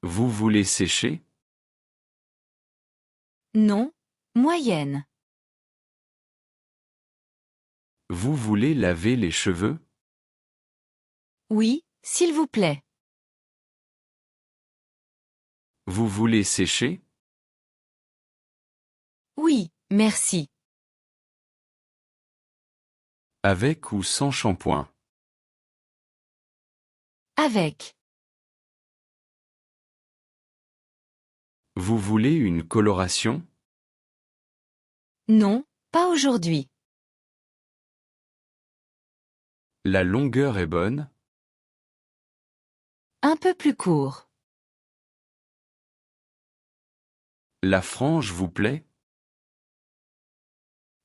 Vous voulez sécher? Non, moyenne. Vous voulez laver les cheveux? Oui, s'il vous plaît. Vous voulez sécher? Oui, merci. Avec ou sans shampoing? Avec. Vous voulez une coloration? Non, pas aujourd'hui. La longueur est bonne? Un peu plus court. La frange vous plaît?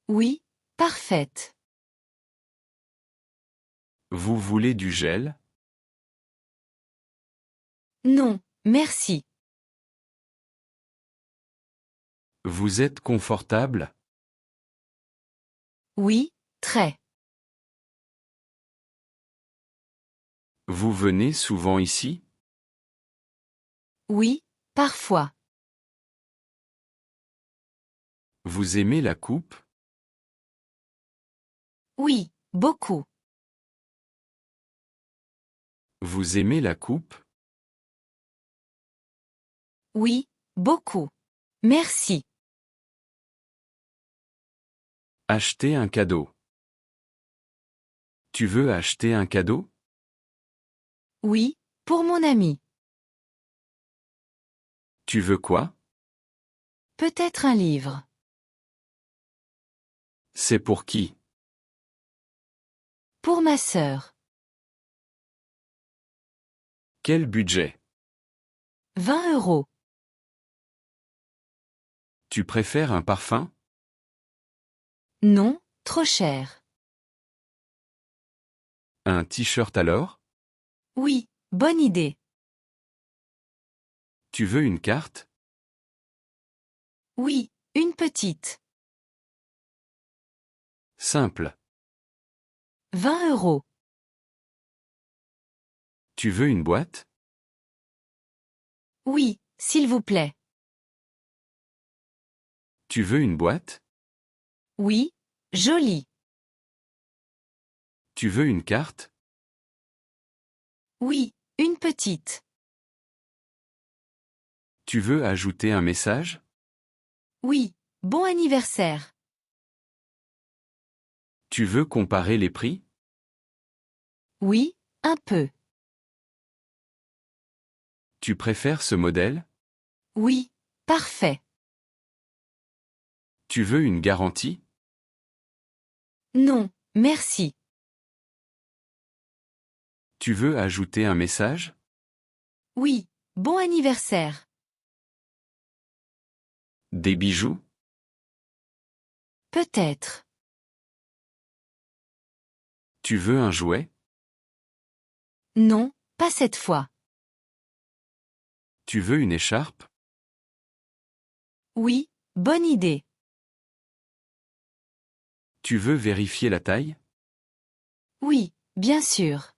Oui, parfaite. Vous voulez du gel? Non, merci. Vous êtes confortable? Oui, très. Vous venez souvent ici? Oui, parfois. Vous aimez la coupe? Oui, beaucoup. Vous aimez la coupe? Oui, beaucoup. Merci. Acheter un cadeau. Tu veux acheter un cadeau? Oui, pour mon ami. Tu veux quoi? Peut-être un livre. C'est pour qui? Pour ma sœur. Quel budget? 20 €. Tu préfères un parfum? Non, trop cher. Un t-shirt alors? Oui, bonne idée. Tu veux une carte? Oui, une petite. Simple. 20 €. Tu veux une boîte? Oui, s'il vous plaît. Tu veux une boîte? Oui, joli. Tu veux une carte? Oui, une petite. Tu veux ajouter un message? Oui, bon anniversaire. Tu veux comparer les prix? Oui, un peu. Tu préfères ce modèle? Oui, parfait. Tu veux une garantie? Non, merci. Tu veux ajouter un message? Oui, bon anniversaire. Des bijoux? Peut-être. Tu veux un jouet? Non, pas cette fois. Tu veux une écharpe? Oui, bonne idée. Tu veux vérifier la taille? Oui, bien sûr.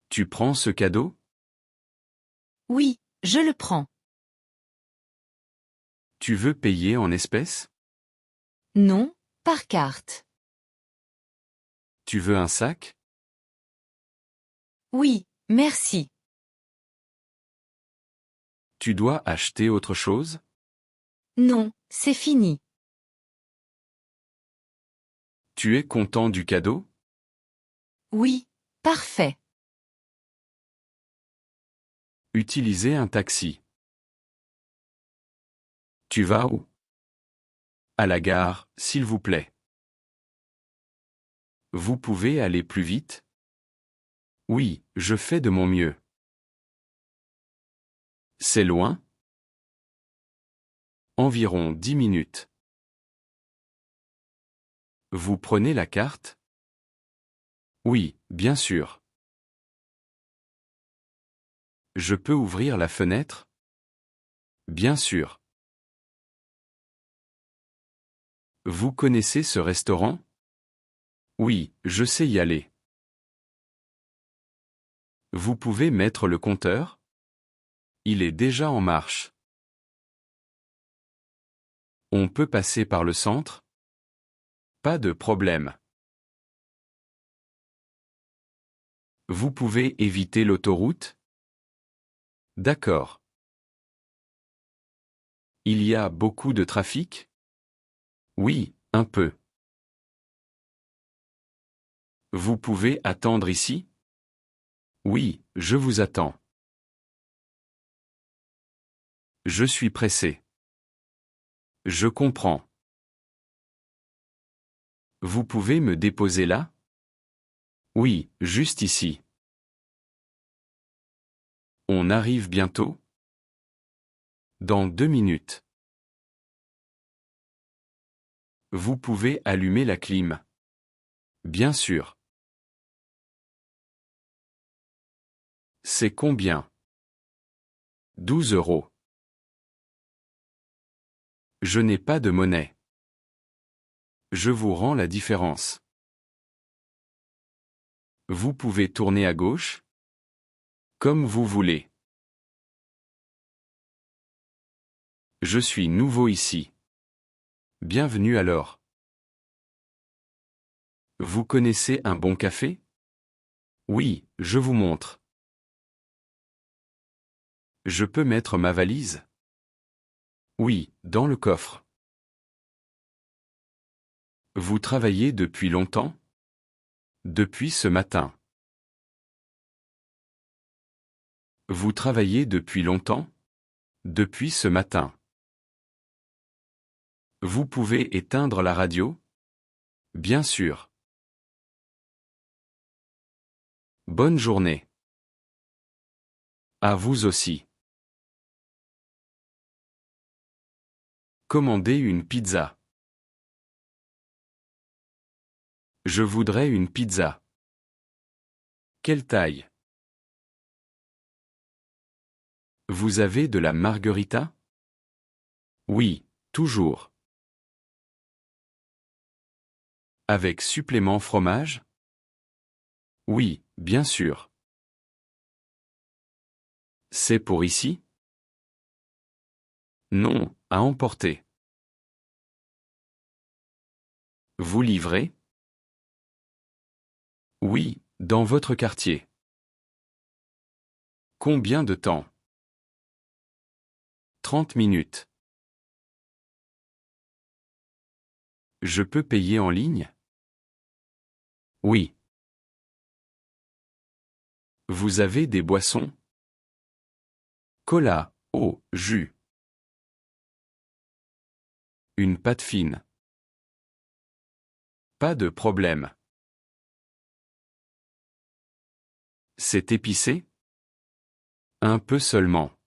Tu prends ce cadeau? Oui, je le prends. Tu veux payer en espèces? Non, par carte. Tu veux un sac? Oui, merci. Tu dois acheter autre chose? Non, c'est fini. Tu es content du cadeau? Oui, parfait. Utiliser un taxi. Tu vas où? À la gare, s'il vous plaît. Vous pouvez aller plus vite? Oui, je fais de mon mieux. C'est loin? Environ 10 minutes. Vous prenez la carte? Oui, bien sûr. Je peux ouvrir la fenêtre? Bien sûr. Vous connaissez ce restaurant? Oui, je sais y aller. Vous pouvez mettre le compteur? Il est déjà en marche. On peut passer par le centre? Pas de problème. Vous pouvez éviter l'autoroute? D'accord. Il y a beaucoup de trafic? Oui, un peu. Vous pouvez attendre ici? Oui, je vous attends. Je suis pressé. Je comprends. Vous pouvez me déposer là? Oui, juste ici. On arrive bientôt? Dans 2 minutes. Vous pouvez allumer la clim. Bien sûr. C'est combien? 12 euros. Je n'ai pas de monnaie. Je vous rends la différence. Vous pouvez tourner à gauche? Comme vous voulez. Je suis nouveau ici. Bienvenue alors. Vous connaissez un bon café? Oui, je vous montre. Je peux mettre ma valise? Oui, dans le coffre. Vous travaillez depuis longtemps? Depuis ce matin. Vous travaillez depuis longtemps? Depuis ce matin. Vous pouvez éteindre la radio? Bien sûr. Bonne journée. À vous aussi. Commandez une pizza. Je voudrais une pizza. Quelle taille? Vous avez de la margarita? Oui, toujours. Avec supplément fromage? Oui, bien sûr. C'est pour ici? Non, à emporter. Vous livrez? Oui, dans votre quartier. Combien de temps? 30 minutes. Je peux payer en ligne? Oui. Vous avez des boissons? Cola, eau, jus. Une pâte fine. Pas de problème. C'est épicé? Un peu seulement.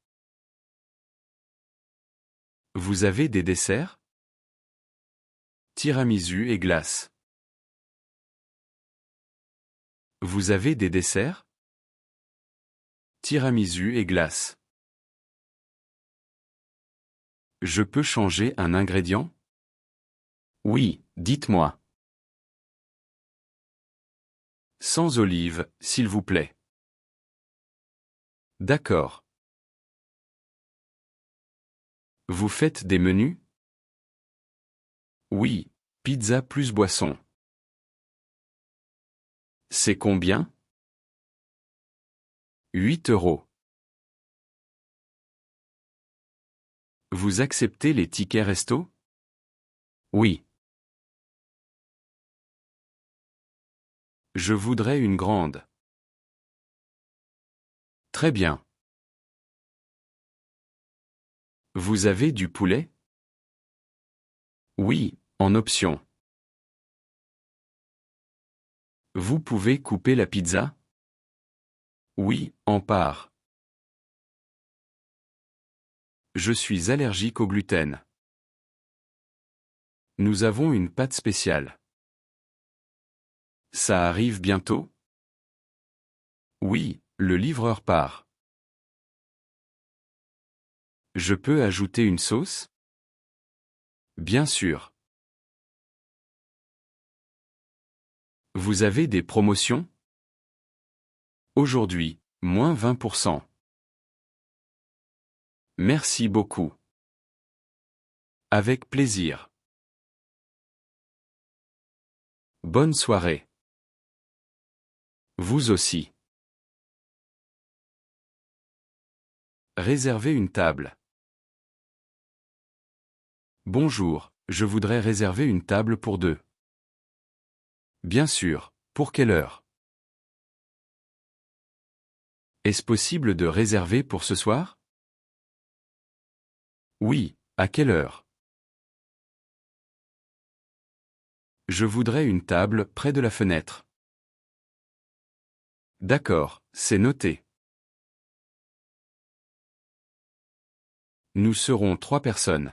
Vous avez des desserts? Tiramisu et glace. Vous avez des desserts? Tiramisu et glace. Je peux changer un ingrédient? Oui, dites-moi. Sans olive, s'il vous plaît. D'accord. Vous faites des menus? Oui, pizza plus boisson. C'est combien? 8 euros. Vous acceptez les tickets resto? Oui. Je voudrais une grande. Très bien. Vous avez du poulet? Oui, en option. Vous pouvez couper la pizza? Oui, en part. Je suis allergique au gluten. Nous avons une pâte spéciale. Ça arrive bientôt? Oui, le livreur part. Je peux ajouter une sauce? Bien sûr. Vous avez des promotions? Aujourd'hui, moins 20%. Merci beaucoup. Avec plaisir. Bonne soirée. Vous aussi. Réservez une table. Bonjour, je voudrais réserver une table pour deux. Bien sûr, pour quelle heure? Est-ce possible de réserver pour ce soir? Oui, à quelle heure? Je voudrais une table près de la fenêtre. D'accord, c'est noté. Nous serons 3 personnes.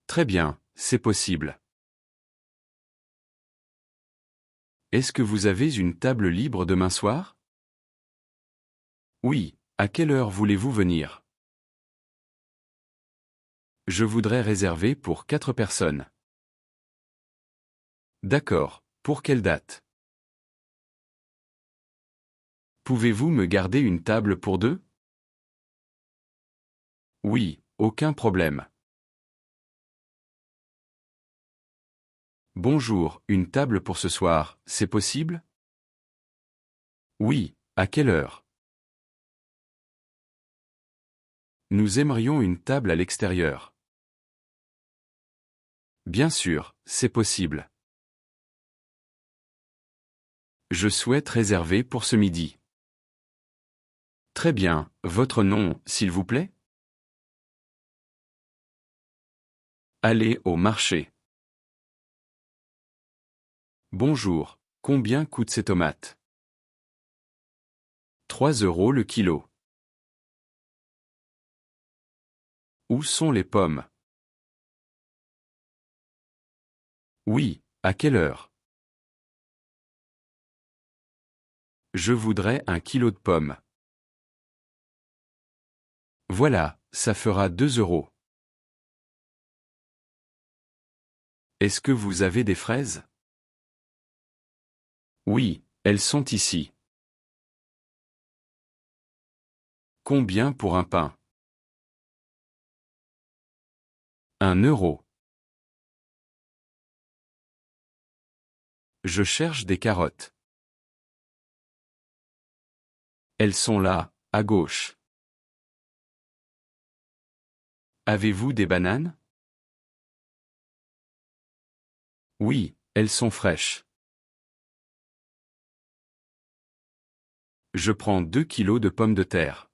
Très bien, c'est possible. Est-ce que vous avez une table libre demain soir? Oui, à quelle heure voulez-vous venir? Je voudrais réserver pour 4 personnes. D'accord, pour quelle date? Pouvez-vous me garder une table pour 2? Oui, aucun problème. Bonjour, une table pour ce soir, c'est possible? Oui, à quelle heure? Nous aimerions une table à l'extérieur. Bien sûr, c'est possible. Je souhaite réserver pour ce midi. Très bien, votre nom, s'il vous plaît? Allez au marché. Bonjour, combien coûtent ces tomates? 3 € le kilo. Où sont les pommes? Oui, à quelle heure? Je voudrais 1 kilo de pommes. Voilà, ça fera 2 €. Est-ce que vous avez des fraises? Oui, elles sont ici. Combien pour un pain? 1 euro. Je cherche des carottes. Elles sont là, à gauche. Avez-vous des bananes? Oui, elles sont fraîches. Je prends 2 kilos de pommes de terre.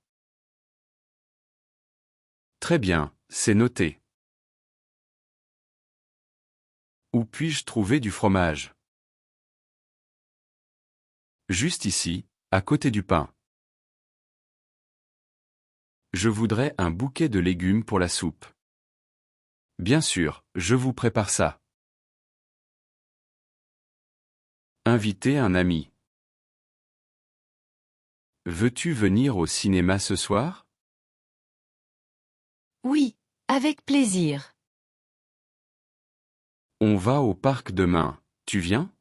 Très bien, c'est noté. Où puis-je trouver du fromage? Juste ici, à côté du pain. Je voudrais un bouquet de légumes pour la soupe. Bien sûr, je vous prépare ça. Invitez un ami. Veux-tu venir au cinéma ce soir? Oui, avec plaisir. On va au parc demain. Tu viens?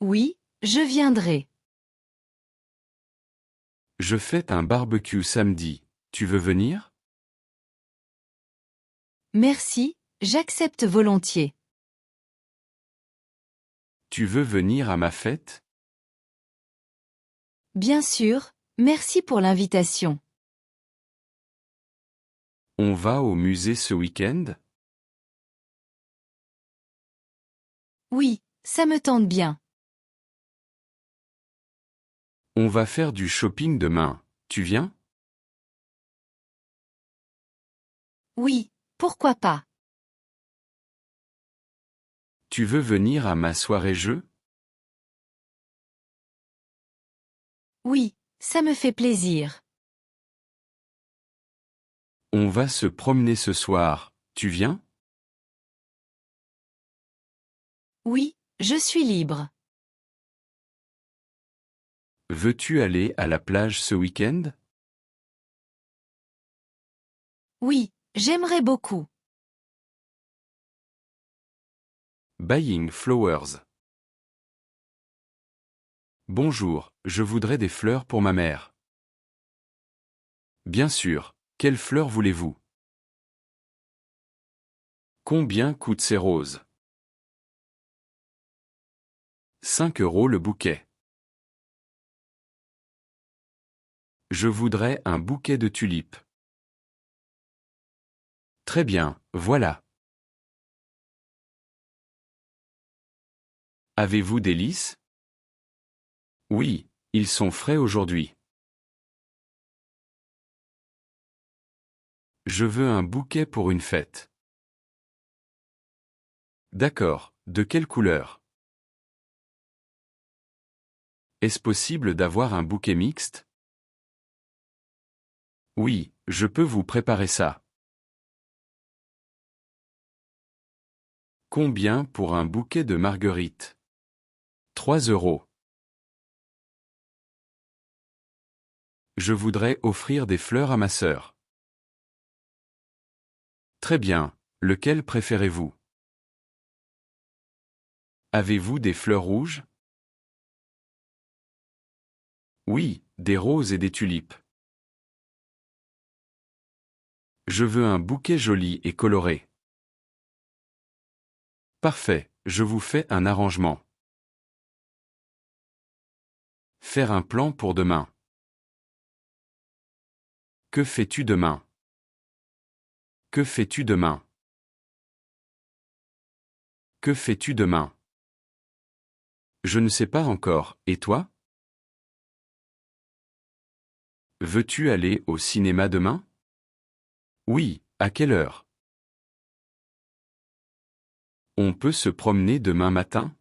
Oui, je viendrai. Je fais un barbecue samedi. Tu veux venir? Merci, j'accepte volontiers. Tu veux venir à ma fête? Bien sûr, merci pour l'invitation. On va au musée ce week-end? Oui, ça me tente bien. On va faire du shopping demain. Tu viens? Oui, pourquoi pas. Tu veux venir à ma soirée jeu? Oui, ça me fait plaisir. On va se promener ce soir. Tu viens? Oui, je suis libre. Veux-tu aller à la plage ce week-end? Oui, j'aimerais beaucoup. Buying flowers. Bonjour, je voudrais des fleurs pour ma mère. Bien sûr, quelles fleurs voulez-vous? Combien coûtent ces roses? 5 € le bouquet. Je voudrais un bouquet de tulipes. Très bien, voilà. Avez-vous des lys? Oui, ils sont frais aujourd'hui. Je veux un bouquet pour une fête. D'accord, de quelle couleur? Est-ce possible d'avoir un bouquet mixte? Oui, je peux vous préparer ça. Combien pour un bouquet de marguerites? 3 €. Je voudrais offrir des fleurs à ma sœur. Très bien, lequel préférez-vous? Avez-vous des fleurs rouges? Oui, des roses et des tulipes. Je veux un bouquet joli et coloré. Parfait, je vous fais un arrangement. Faire un plan pour demain. Que fais-tu demain? Que fais-tu demain? Que fais-tu demain? Je ne sais pas encore, et toi? Veux-tu aller au cinéma demain? Oui, à quelle heure? On peut se promener demain matin?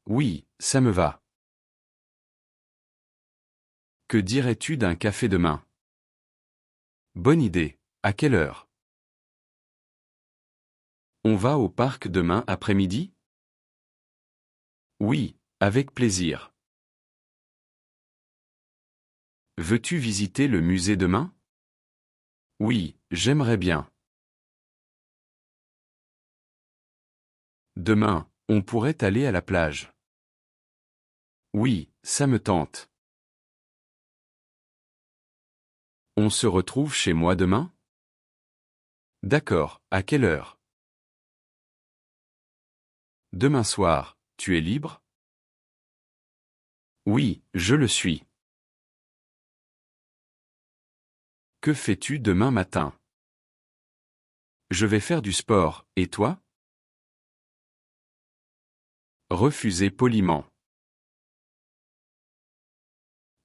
Oui, ça me va. Que dirais-tu d'un café demain? Bonne idée. À quelle heure? On va au parc demain après-midi? Oui, avec plaisir. Veux-tu visiter le musée demain? Oui, j'aimerais bien. Demain, on pourrait aller à la plage. Oui, ça me tente. On se retrouve chez moi demain? D'accord, à quelle heure? Demain soir, tu es libre? Oui, je le suis. Que fais-tu demain matin? Je vais faire du sport, et toi? Refuser poliment.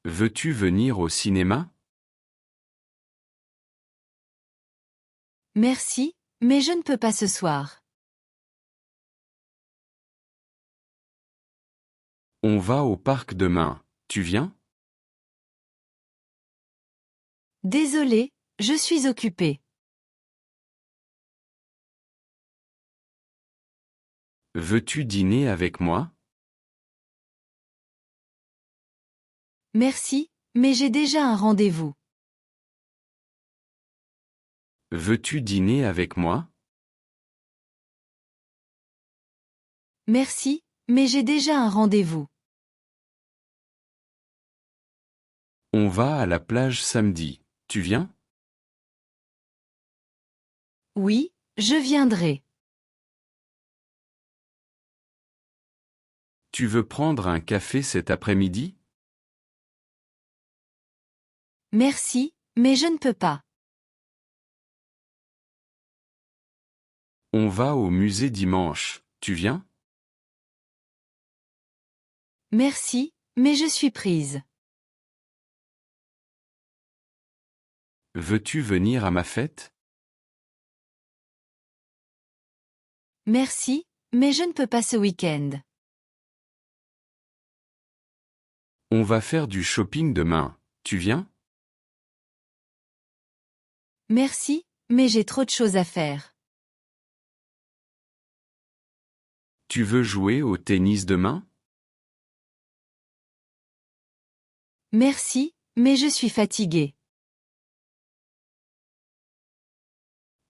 Veux-tu venir au cinéma? Merci, mais je ne peux pas ce soir. On va au parc demain, tu viens? Désolé, je suis occupé. Veux-tu dîner avec moi? Merci, mais j'ai déjà un rendez-vous. Veux-tu dîner avec moi? Merci, mais j'ai déjà un rendez-vous. On va à la plage samedi, tu viens? Oui, je viendrai. Tu veux prendre un café cet après-midi? Merci, mais je ne peux pas. On va au musée dimanche, tu viens? Merci, mais je suis prise. Veux-tu venir à ma fête? Merci, mais je ne peux pas ce week-end. On va faire du shopping demain, tu viens? Merci, mais j'ai trop de choses à faire. Tu veux jouer au tennis demain? Merci, mais je suis fatiguée.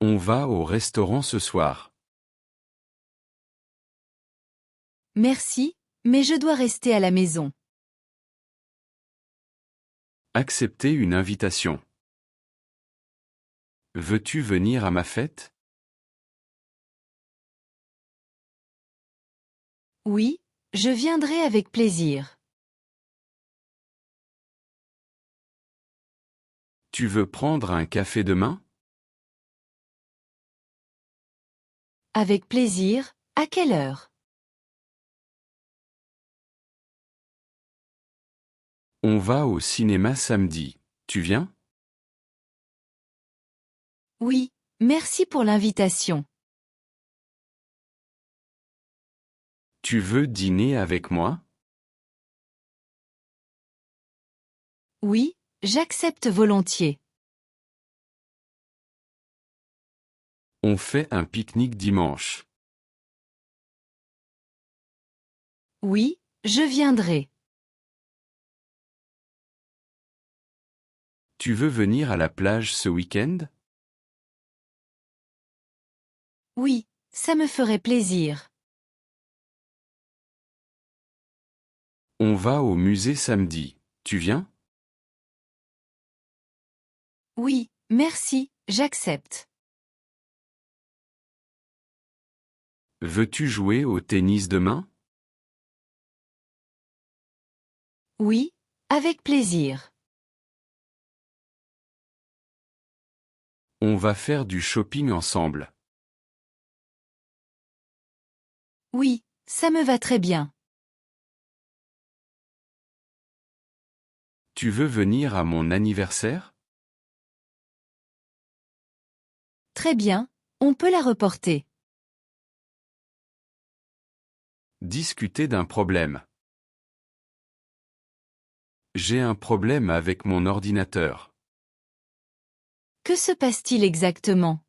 On va au restaurant ce soir. Merci, mais je dois rester à la maison. Accepter une invitation. Veux-tu venir à ma fête? Oui, je viendrai avec plaisir. Tu veux prendre un café demain? Avec plaisir, à quelle heure? On va au cinéma samedi, tu viens? Oui, merci pour l'invitation. Tu veux dîner avec moi? Oui, j'accepte volontiers. On fait un pique-nique dimanche. Oui, je viendrai. Tu veux venir à la plage ce week-end? Oui, ça me ferait plaisir. On va au musée samedi. Tu viens? Oui, merci, j'accepte. Veux-tu jouer au tennis demain? Oui, avec plaisir. On va faire du shopping ensemble. Oui, ça me va très bien. Tu veux venir à mon anniversaire? Très bien, on peut la reporter. Discuter d'un problème. J'ai un problème avec mon ordinateur. Que se passe-t-il exactement?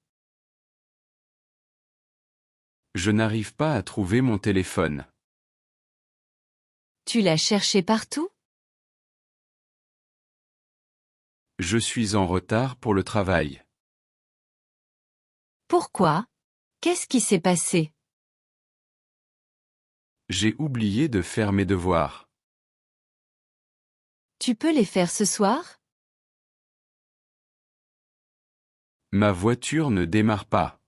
Je n'arrive pas à trouver mon téléphone. Tu l'as cherché partout? Je suis en retard pour le travail. Pourquoi? Qu'est-ce qui s'est passé? J'ai oublié de faire mes devoirs. Tu peux les faire ce soir? Ma voiture ne démarre pas.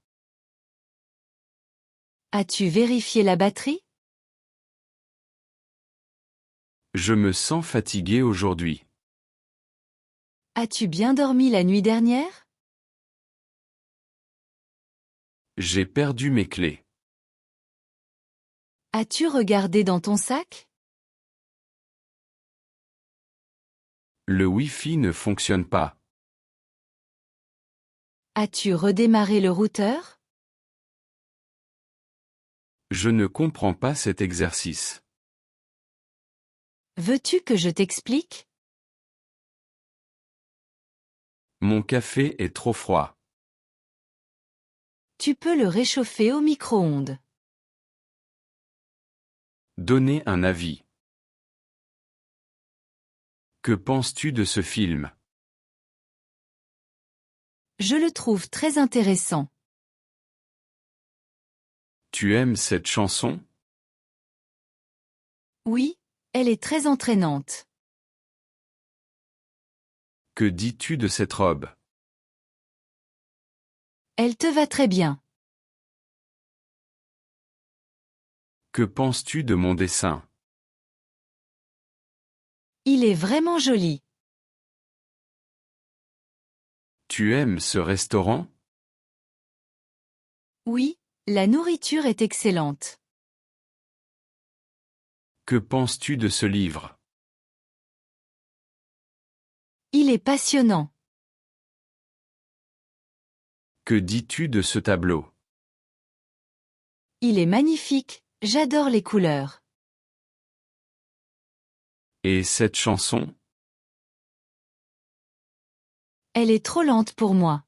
As-tu vérifié la batterie? Je me sens fatigué aujourd'hui. As-tu bien dormi la nuit dernière? J'ai perdu mes clés. As-tu regardé dans ton sac? Le Wi-Fi ne fonctionne pas. As-tu redémarré le routeur? Je ne comprends pas cet exercice. Veux-tu que je t'explique? Mon café est trop froid. Tu peux le réchauffer au micro-ondes. Donner un avis. Que penses-tu de ce film? Je le trouve très intéressant. Tu aimes cette chanson? Oui, elle est très entraînante. Que dis-tu de cette robe? Elle te va très bien. Que penses-tu de mon dessin? Il est vraiment joli. Tu aimes ce restaurant? Oui, la nourriture est excellente. Que penses-tu de ce livre? Il est passionnant. Que dis-tu de ce tableau? Il est magnifique, j'adore les couleurs. Et cette chanson? Elle est trop lente pour moi.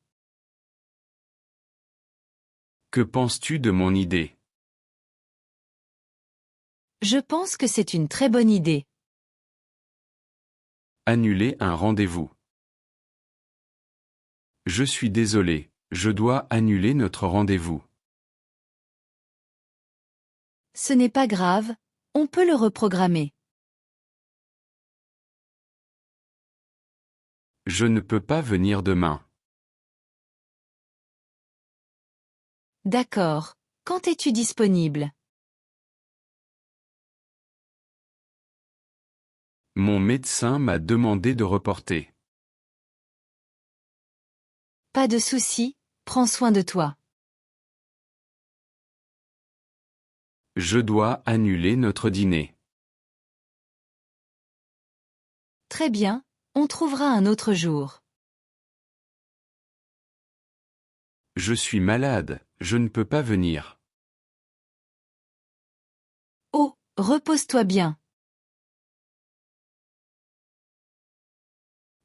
Que penses-tu de mon idée? Je pense que c'est une très bonne idée. Annuler un rendez-vous. Je suis désolé, je dois annuler notre rendez-vous. Ce n'est pas grave, on peut le reprogrammer. Je ne peux pas venir demain. D'accord. Quand es-tu disponible? Mon médecin m'a demandé de reporter. Pas de souci, prends soin de toi. Je dois annuler notre dîner. Très bien, on trouvera un autre jour. Je suis malade, je ne peux pas venir. Oh, repose-toi bien.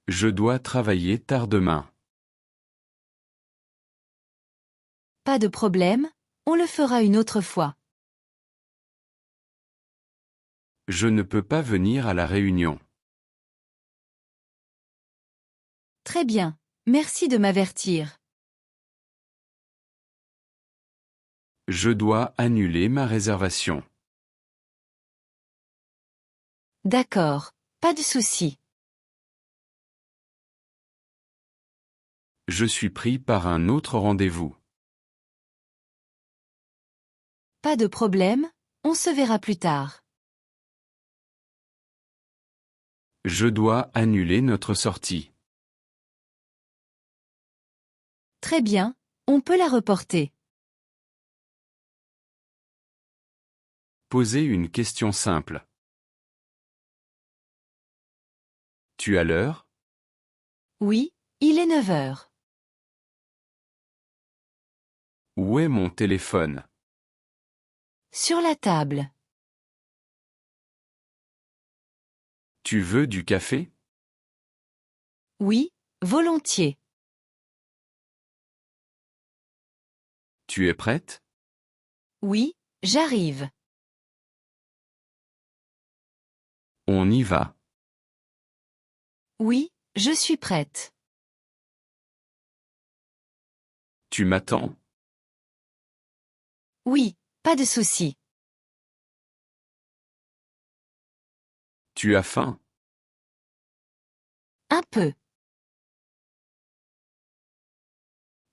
Je dois travailler tard demain. Pas de problème, on le fera une autre fois. Je ne peux pas venir à la réunion. Très bien. Merci de m'avertir. Je dois annuler ma réservation. D'accord. Pas de souci. Je suis pris par un autre rendez-vous. Pas de problème, on se verra plus tard. Je dois annuler notre sortie. Très bien, on peut la reporter. Posez une question simple. Tu as l'heure? Oui, il est 9 heures. Où est mon téléphone? Sur la table. Tu veux du café? Oui, volontiers. Tu es prête? Oui, j'arrive. On y va. Oui, je suis prête. Tu m'attends? Oui, pas de souci. Tu as faim? Un peu.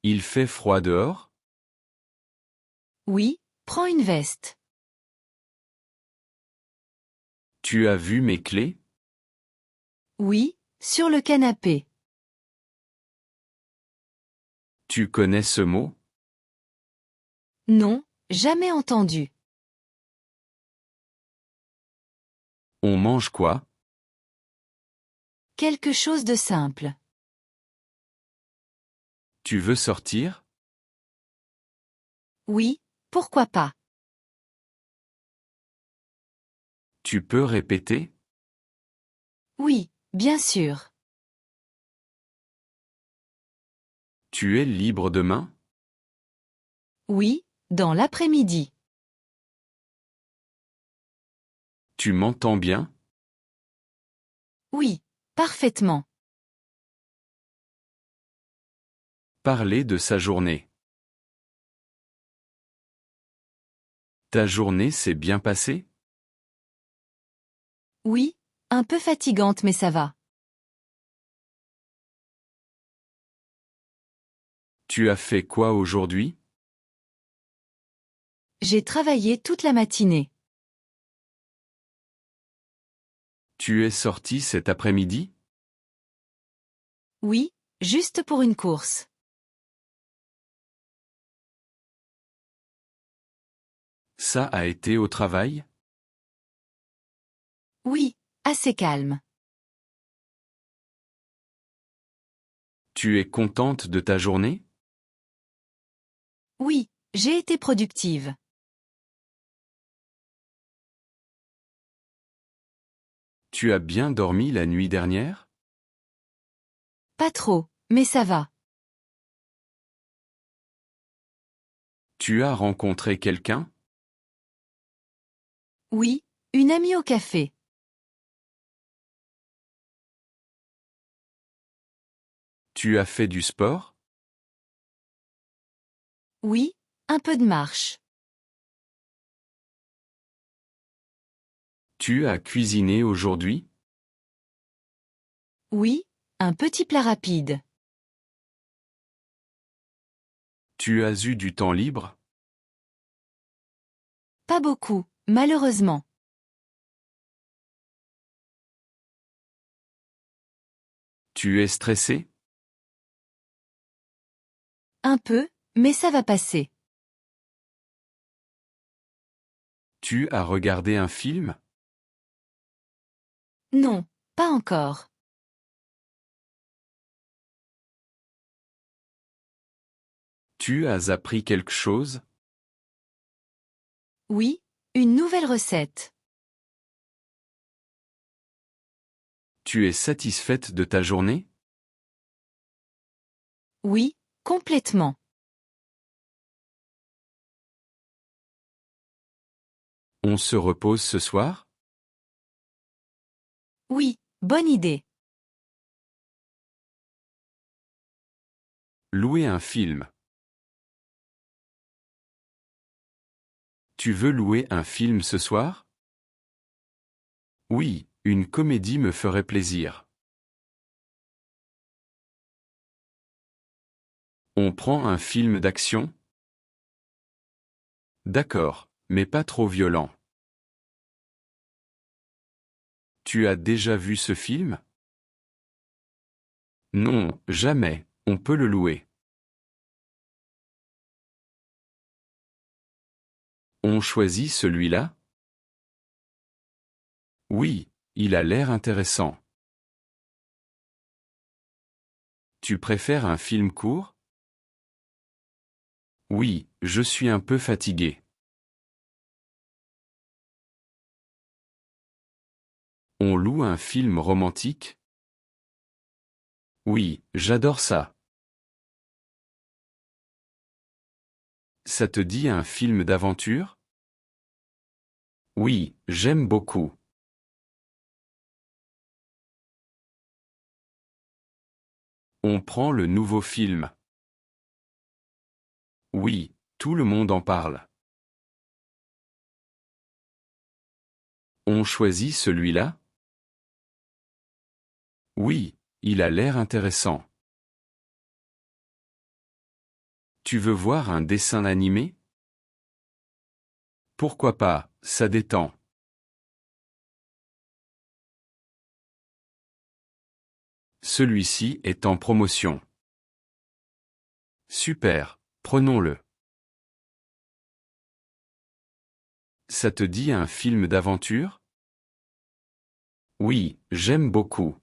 Il fait froid dehors? Oui, prends une veste. Tu as vu mes clés? Oui, sur le canapé. Tu connais ce mot? Non, jamais entendu. On mange quoi? Quelque chose de simple. Tu veux sortir? Oui, pourquoi pas. Tu peux répéter? Oui, bien sûr. Tu es libre demain? Oui, dans l'après-midi. Tu m'entends bien? Oui, parfaitement. Parler de sa journée. Ta journée s'est bien passée? Oui, un peu fatigante mais ça va. Tu as fait quoi aujourd'hui? J'ai travaillé toute la matinée. Tu es sorti cet après-midi? Oui, juste pour une course. Ça a été au travail? Oui, assez calme. Tu es contente de ta journée? Oui, j'ai été productive. Tu as bien dormi la nuit dernière? Pas trop, mais ça va. Tu as rencontré quelqu'un? Oui, une amie au café. Tu as fait du sport? Oui, un peu de marche. Tu as cuisiné aujourd'hui? Oui, un petit plat rapide. Tu as eu du temps libre? Pas beaucoup, malheureusement. Tu es stressé? Un peu, mais ça va passer. Tu as regardé un film? Non, pas encore. Tu as appris quelque chose? Oui, une nouvelle recette. Tu es satisfaite de ta journée? Oui, complètement. On se repose ce soir? Oui, bonne idée. louer un film. Tu veux louer un film ce soir? Oui, une comédie me ferait plaisir. On prend un film d'action? D'accord, mais pas trop violent. Tu as déjà vu ce film? Non, jamais, on peut le louer. On choisit celui-là? Oui, il a l'air intéressant. Tu préfères un film court? Oui, je suis un peu fatigué. On loue un film romantique? Oui, j'adore ça. Ça te dit un film d'aventure? Oui, j'aime beaucoup. On prend le nouveau film. Oui, tout le monde en parle. On choisit celui-là? Oui, il a l'air intéressant. Tu veux voir un dessin animé? Pourquoi pas, ça détend. Celui-ci est en promotion. Super, prenons-le. Ça te dit un film d'aventure? Oui, j'aime beaucoup.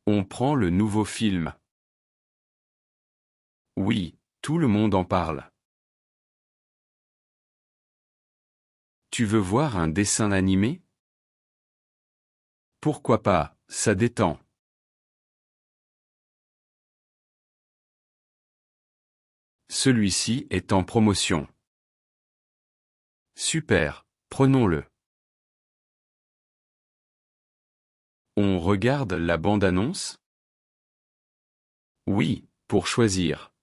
On prend le nouveau film. Oui, tout le monde en parle. Tu veux voir un dessin animé? Pourquoi pas, ça détend. Celui-ci est en promotion. Super, prenons-le. On regarde la bande-annonce? Oui, pour choisir.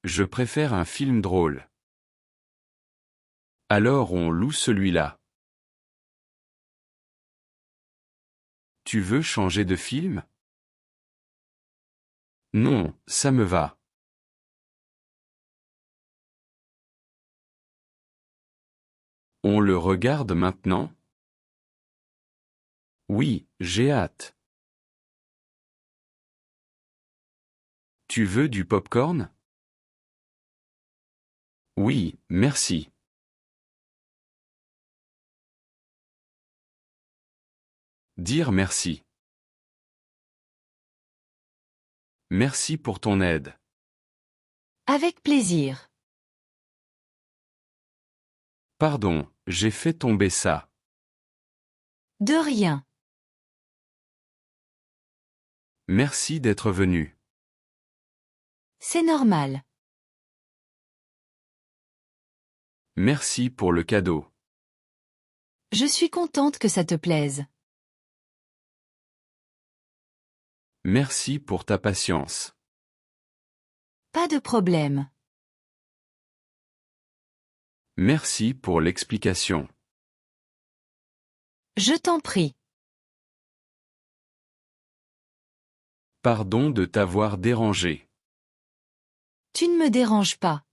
Je préfère un film drôle. Alors on loue celui-là. Tu veux changer de film? Non, ça me va. On le regarde maintenant? Oui, j'ai hâte. Tu veux du popcorn? Oui, merci. Dire merci. Merci pour ton aide. Avec plaisir. Pardon, j'ai fait tomber ça. De rien. Merci d'être venu. C'est normal. Merci pour le cadeau. Je suis contente que ça te plaise. Merci pour ta patience. Pas de problème. Merci pour l'explication. Je t'en prie. Pardon de t'avoir dérangé. Tu ne me déranges pas.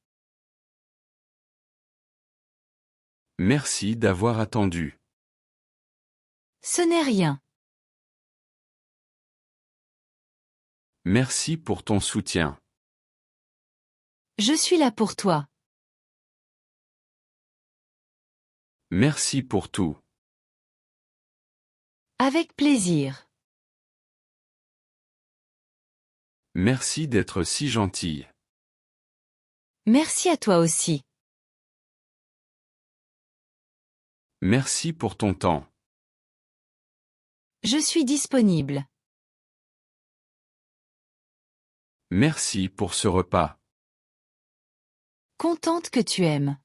Merci d'avoir attendu. Ce n'est rien. Merci pour ton soutien. Je suis là pour toi. Merci pour tout. Avec plaisir. Merci d'être si gentille. Merci à toi aussi. Merci pour ton temps. Je suis disponible. Merci pour ce repas. Contente que tu aimes.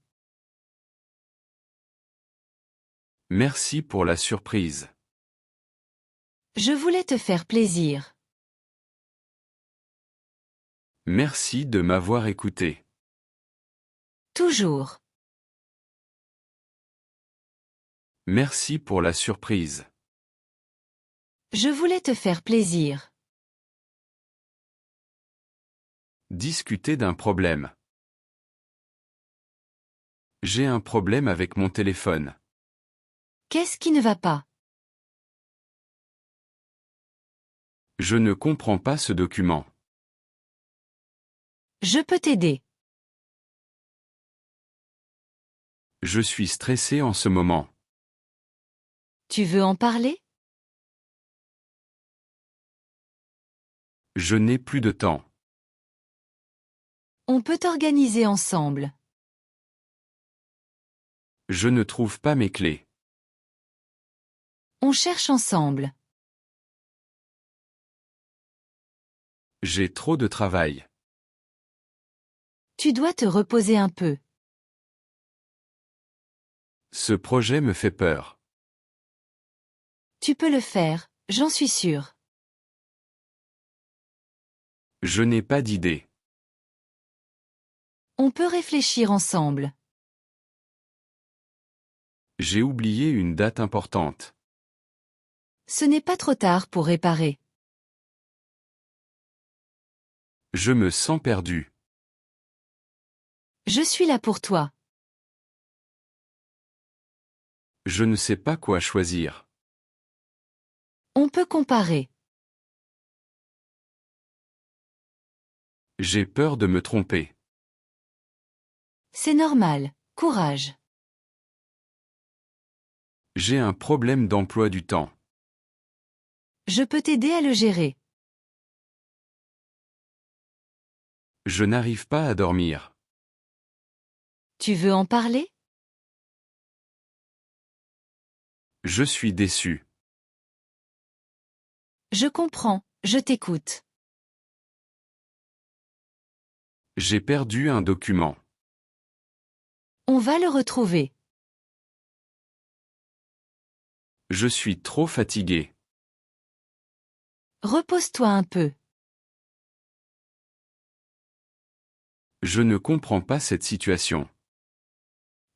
Merci pour la surprise. Je voulais te faire plaisir. Merci de m'avoir écouté. Toujours. Merci pour la surprise. Je voulais te faire plaisir. Discuter d'un problème. J'ai un problème avec mon téléphone. Qu'est-ce qui ne va pas? Je ne comprends pas ce document. Je peux t'aider. Je suis stressé en ce moment. Tu veux en parler? Je n'ai plus de temps. On peut organiser ensemble. Je ne trouve pas mes clés. On cherche ensemble. J'ai trop de travail. Tu dois te reposer un peu. Ce projet me fait peur. Tu peux le faire, j'en suis sûre. Je n'ai pas d'idée. On peut réfléchir ensemble. J'ai oublié une date importante. Ce n'est pas trop tard pour réparer. Je me sens perdu. Je suis là pour toi. Je ne sais pas quoi choisir. On peut comparer. J'ai peur de me tromper. C'est normal. Courage. J'ai un problème d'emploi du temps. Je peux t'aider à le gérer. Je n'arrive pas à dormir. Tu veux en parler? Je suis déçu. Je comprends, je t'écoute. J'ai perdu un document. On va le retrouver. Je suis trop fatigué. Repose-toi un peu. Je ne comprends pas cette situation.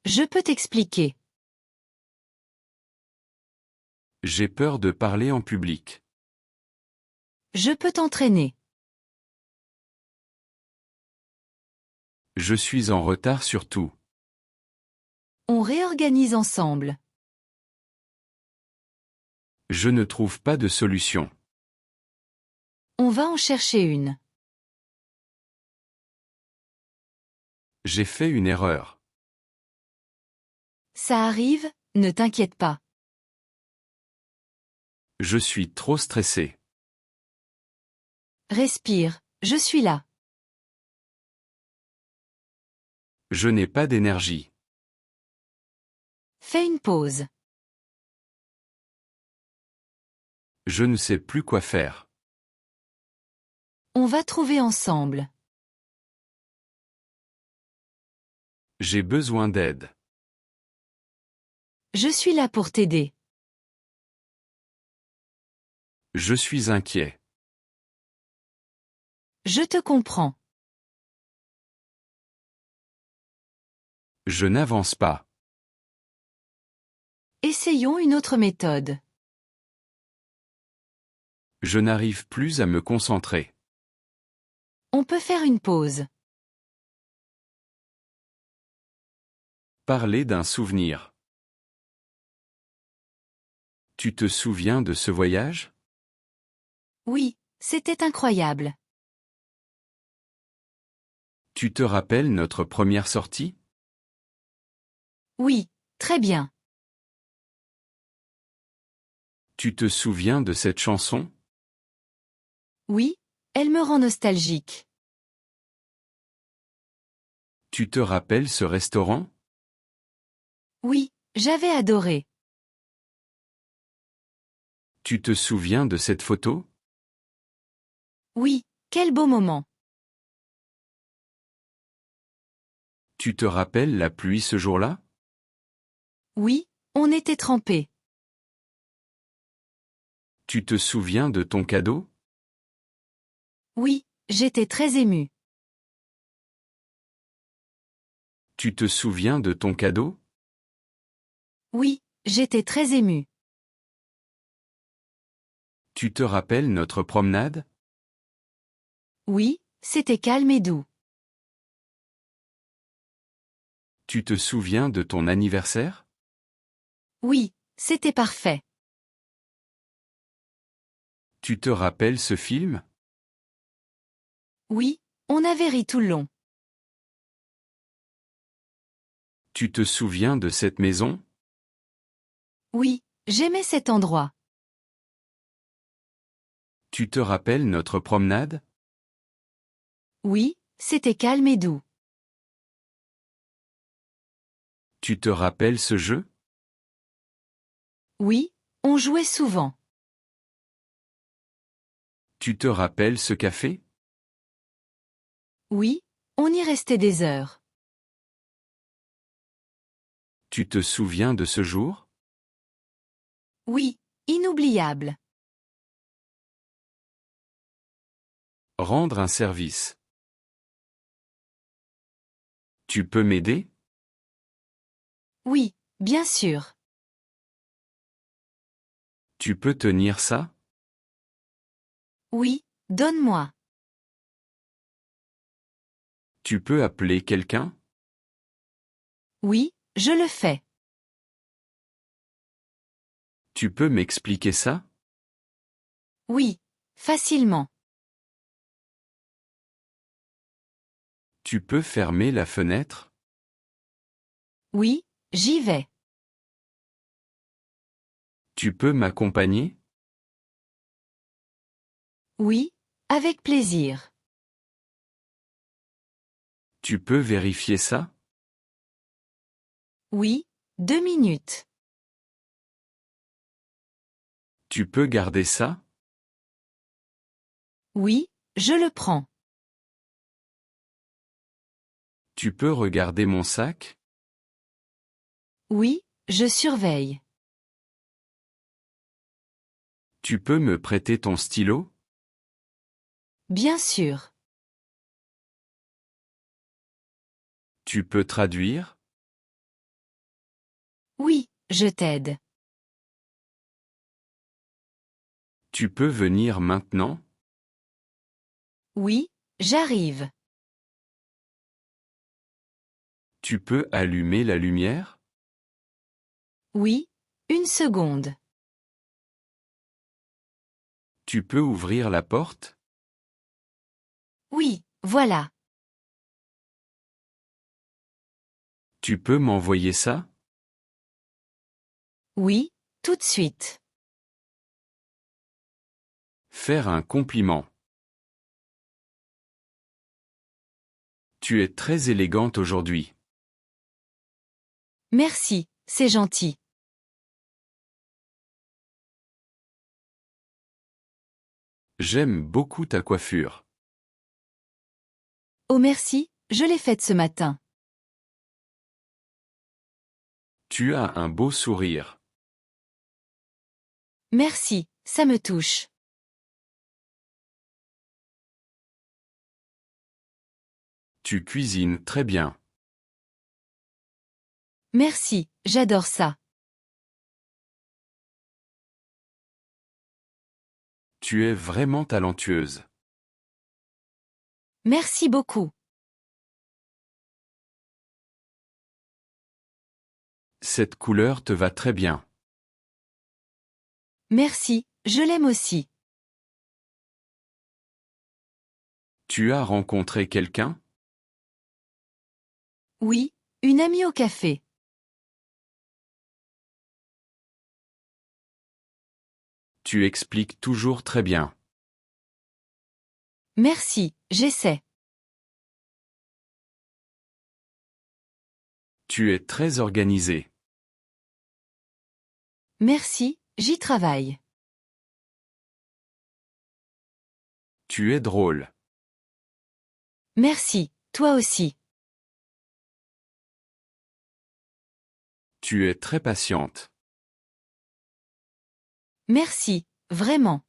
Je peux t'expliquer. J'ai peur de parler en public. Je peux t'entraîner. Je suis en retard sur tout. On réorganise ensemble. Je ne trouve pas de solution. On va en chercher une. J'ai fait une erreur. Ça arrive, ne t'inquiète pas. Je suis trop stressé. Respire, je suis là. Je n'ai pas d'énergie. Fais une pause. Je ne sais plus quoi faire. On va trouver ensemble. J'ai besoin d'aide. Je suis là pour t'aider. Je suis inquiet. Je te comprends. Je n'avance pas. Essayons une autre méthode. Je n'arrive plus à me concentrer. On peut faire une pause. Parler d'un souvenir. Tu te souviens de ce voyage? Oui, c'était incroyable. Tu te rappelles notre première sortie? Oui, très bien. Tu te souviens de cette chanson? Oui, elle me rend nostalgique. Tu te rappelles ce restaurant? Oui, j'avais adoré. Tu te souviens de cette photo? Oui, quel beau moment. Tu te rappelles la pluie ce jour-là? Oui, On était trempés. Tu te souviens de ton cadeau? Oui, j'étais très émue. Tu te souviens de ton cadeau? Oui, j'étais très émue. Tu te rappelles notre promenade? Oui, c'était calme et doux. Tu te souviens de ton anniversaire? Oui, c'était parfait. Tu te rappelles ce film? Oui, on avait ri tout le long. Tu te souviens de cette maison? Oui, j'aimais cet endroit. Tu te rappelles notre promenade? Oui, c'était calme et doux. Tu te rappelles ce jeu? Oui, on jouait souvent. Tu te rappelles ce café? Oui, on y restait des heures. Tu te souviens de ce jour? Oui, inoubliable. Rendre un service. Tu peux m'aider? Oui, bien sûr. Tu peux tenir ça? Oui, donne-moi. Tu peux appeler quelqu'un? Oui, je le fais. Tu peux m'expliquer ça? Oui, facilement. Tu peux fermer la fenêtre? Oui, j'y vais. Tu peux m'accompagner? Oui, avec plaisir. Tu peux vérifier ça? Oui, 2 minutes. Tu peux garder ça? Oui, je le prends. Tu peux regarder mon sac? Oui, je surveille. Tu peux me prêter ton stylo? Bien sûr. Tu peux traduire? Oui, je t'aide. Tu peux venir maintenant? Oui, j'arrive. Tu peux allumer la lumière? Oui, 1 seconde. Tu peux ouvrir la porte? Oui, voilà. Tu peux m'envoyer ça? Oui, tout de suite. Faire un compliment. Tu es très élégante aujourd'hui. Merci, c'est gentil. J'aime beaucoup ta coiffure. Oh merci, je l'ai faite ce matin. Tu as un beau sourire. Merci, ça me touche. Tu cuisines très bien. Merci, j'adore ça. Tu es vraiment talentueuse. Merci beaucoup. Cette couleur te va très bien. Merci, je l'aime aussi. Tu as rencontré quelqu'un? Oui, une amie au café. Tu expliques toujours très bien. Merci, j'essaie. Tu es très organisée. Merci, j'y travaille. Tu es drôle. Merci, toi aussi. Tu es très patiente. Merci, vraiment.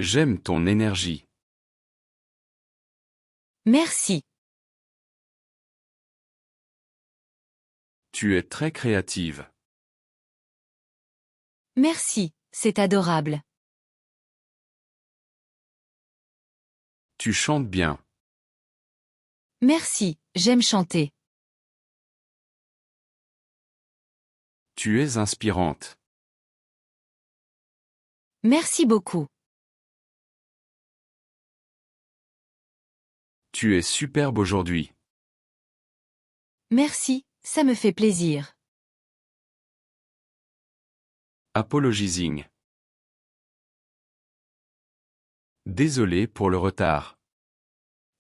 J'aime ton énergie. Merci. Tu es très créative. Merci, c'est adorable. Tu chantes bien. Merci, j'aime chanter. Tu es inspirante. Merci beaucoup. Tu es superbe aujourd'hui. Merci, ça me fait plaisir. Apologising. Désolé pour le retard.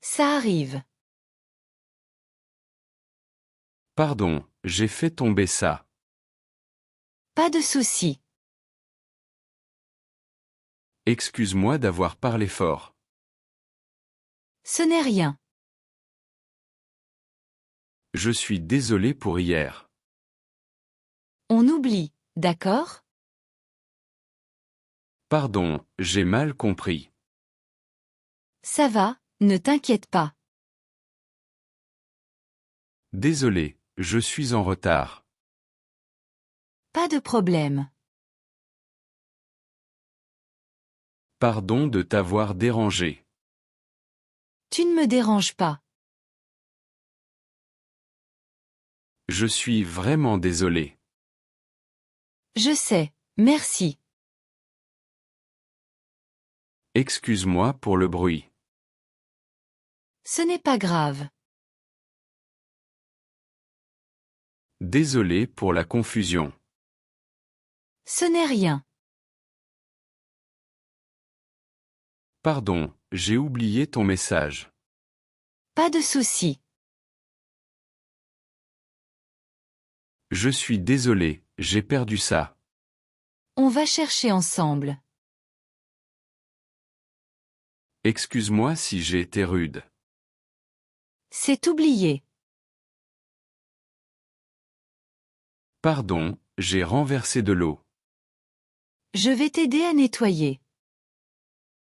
Ça arrive. Pardon, j'ai fait tomber ça. Pas de souci. Excuse-moi d'avoir parlé fort. Ce n'est rien. Je suis désolé pour hier. On oublie, d'accord? Pardon, j'ai mal compris. Ça va, ne t'inquiète pas. Désolé, je suis en retard. Pas de problème. Pardon de t'avoir dérangé. Tu ne me déranges pas. Je suis vraiment désolé. Je sais, merci. Excuse-moi pour le bruit. Ce n'est pas grave. Désolé pour la confusion. Ce n'est rien. Pardon, j'ai oublié ton message. Pas de souci. Je suis désolé, j'ai perdu ça. On va chercher ensemble. Excuse-moi si j'ai été rude. C'est oublié. Pardon, j'ai renversé de l'eau. Je vais t'aider à nettoyer.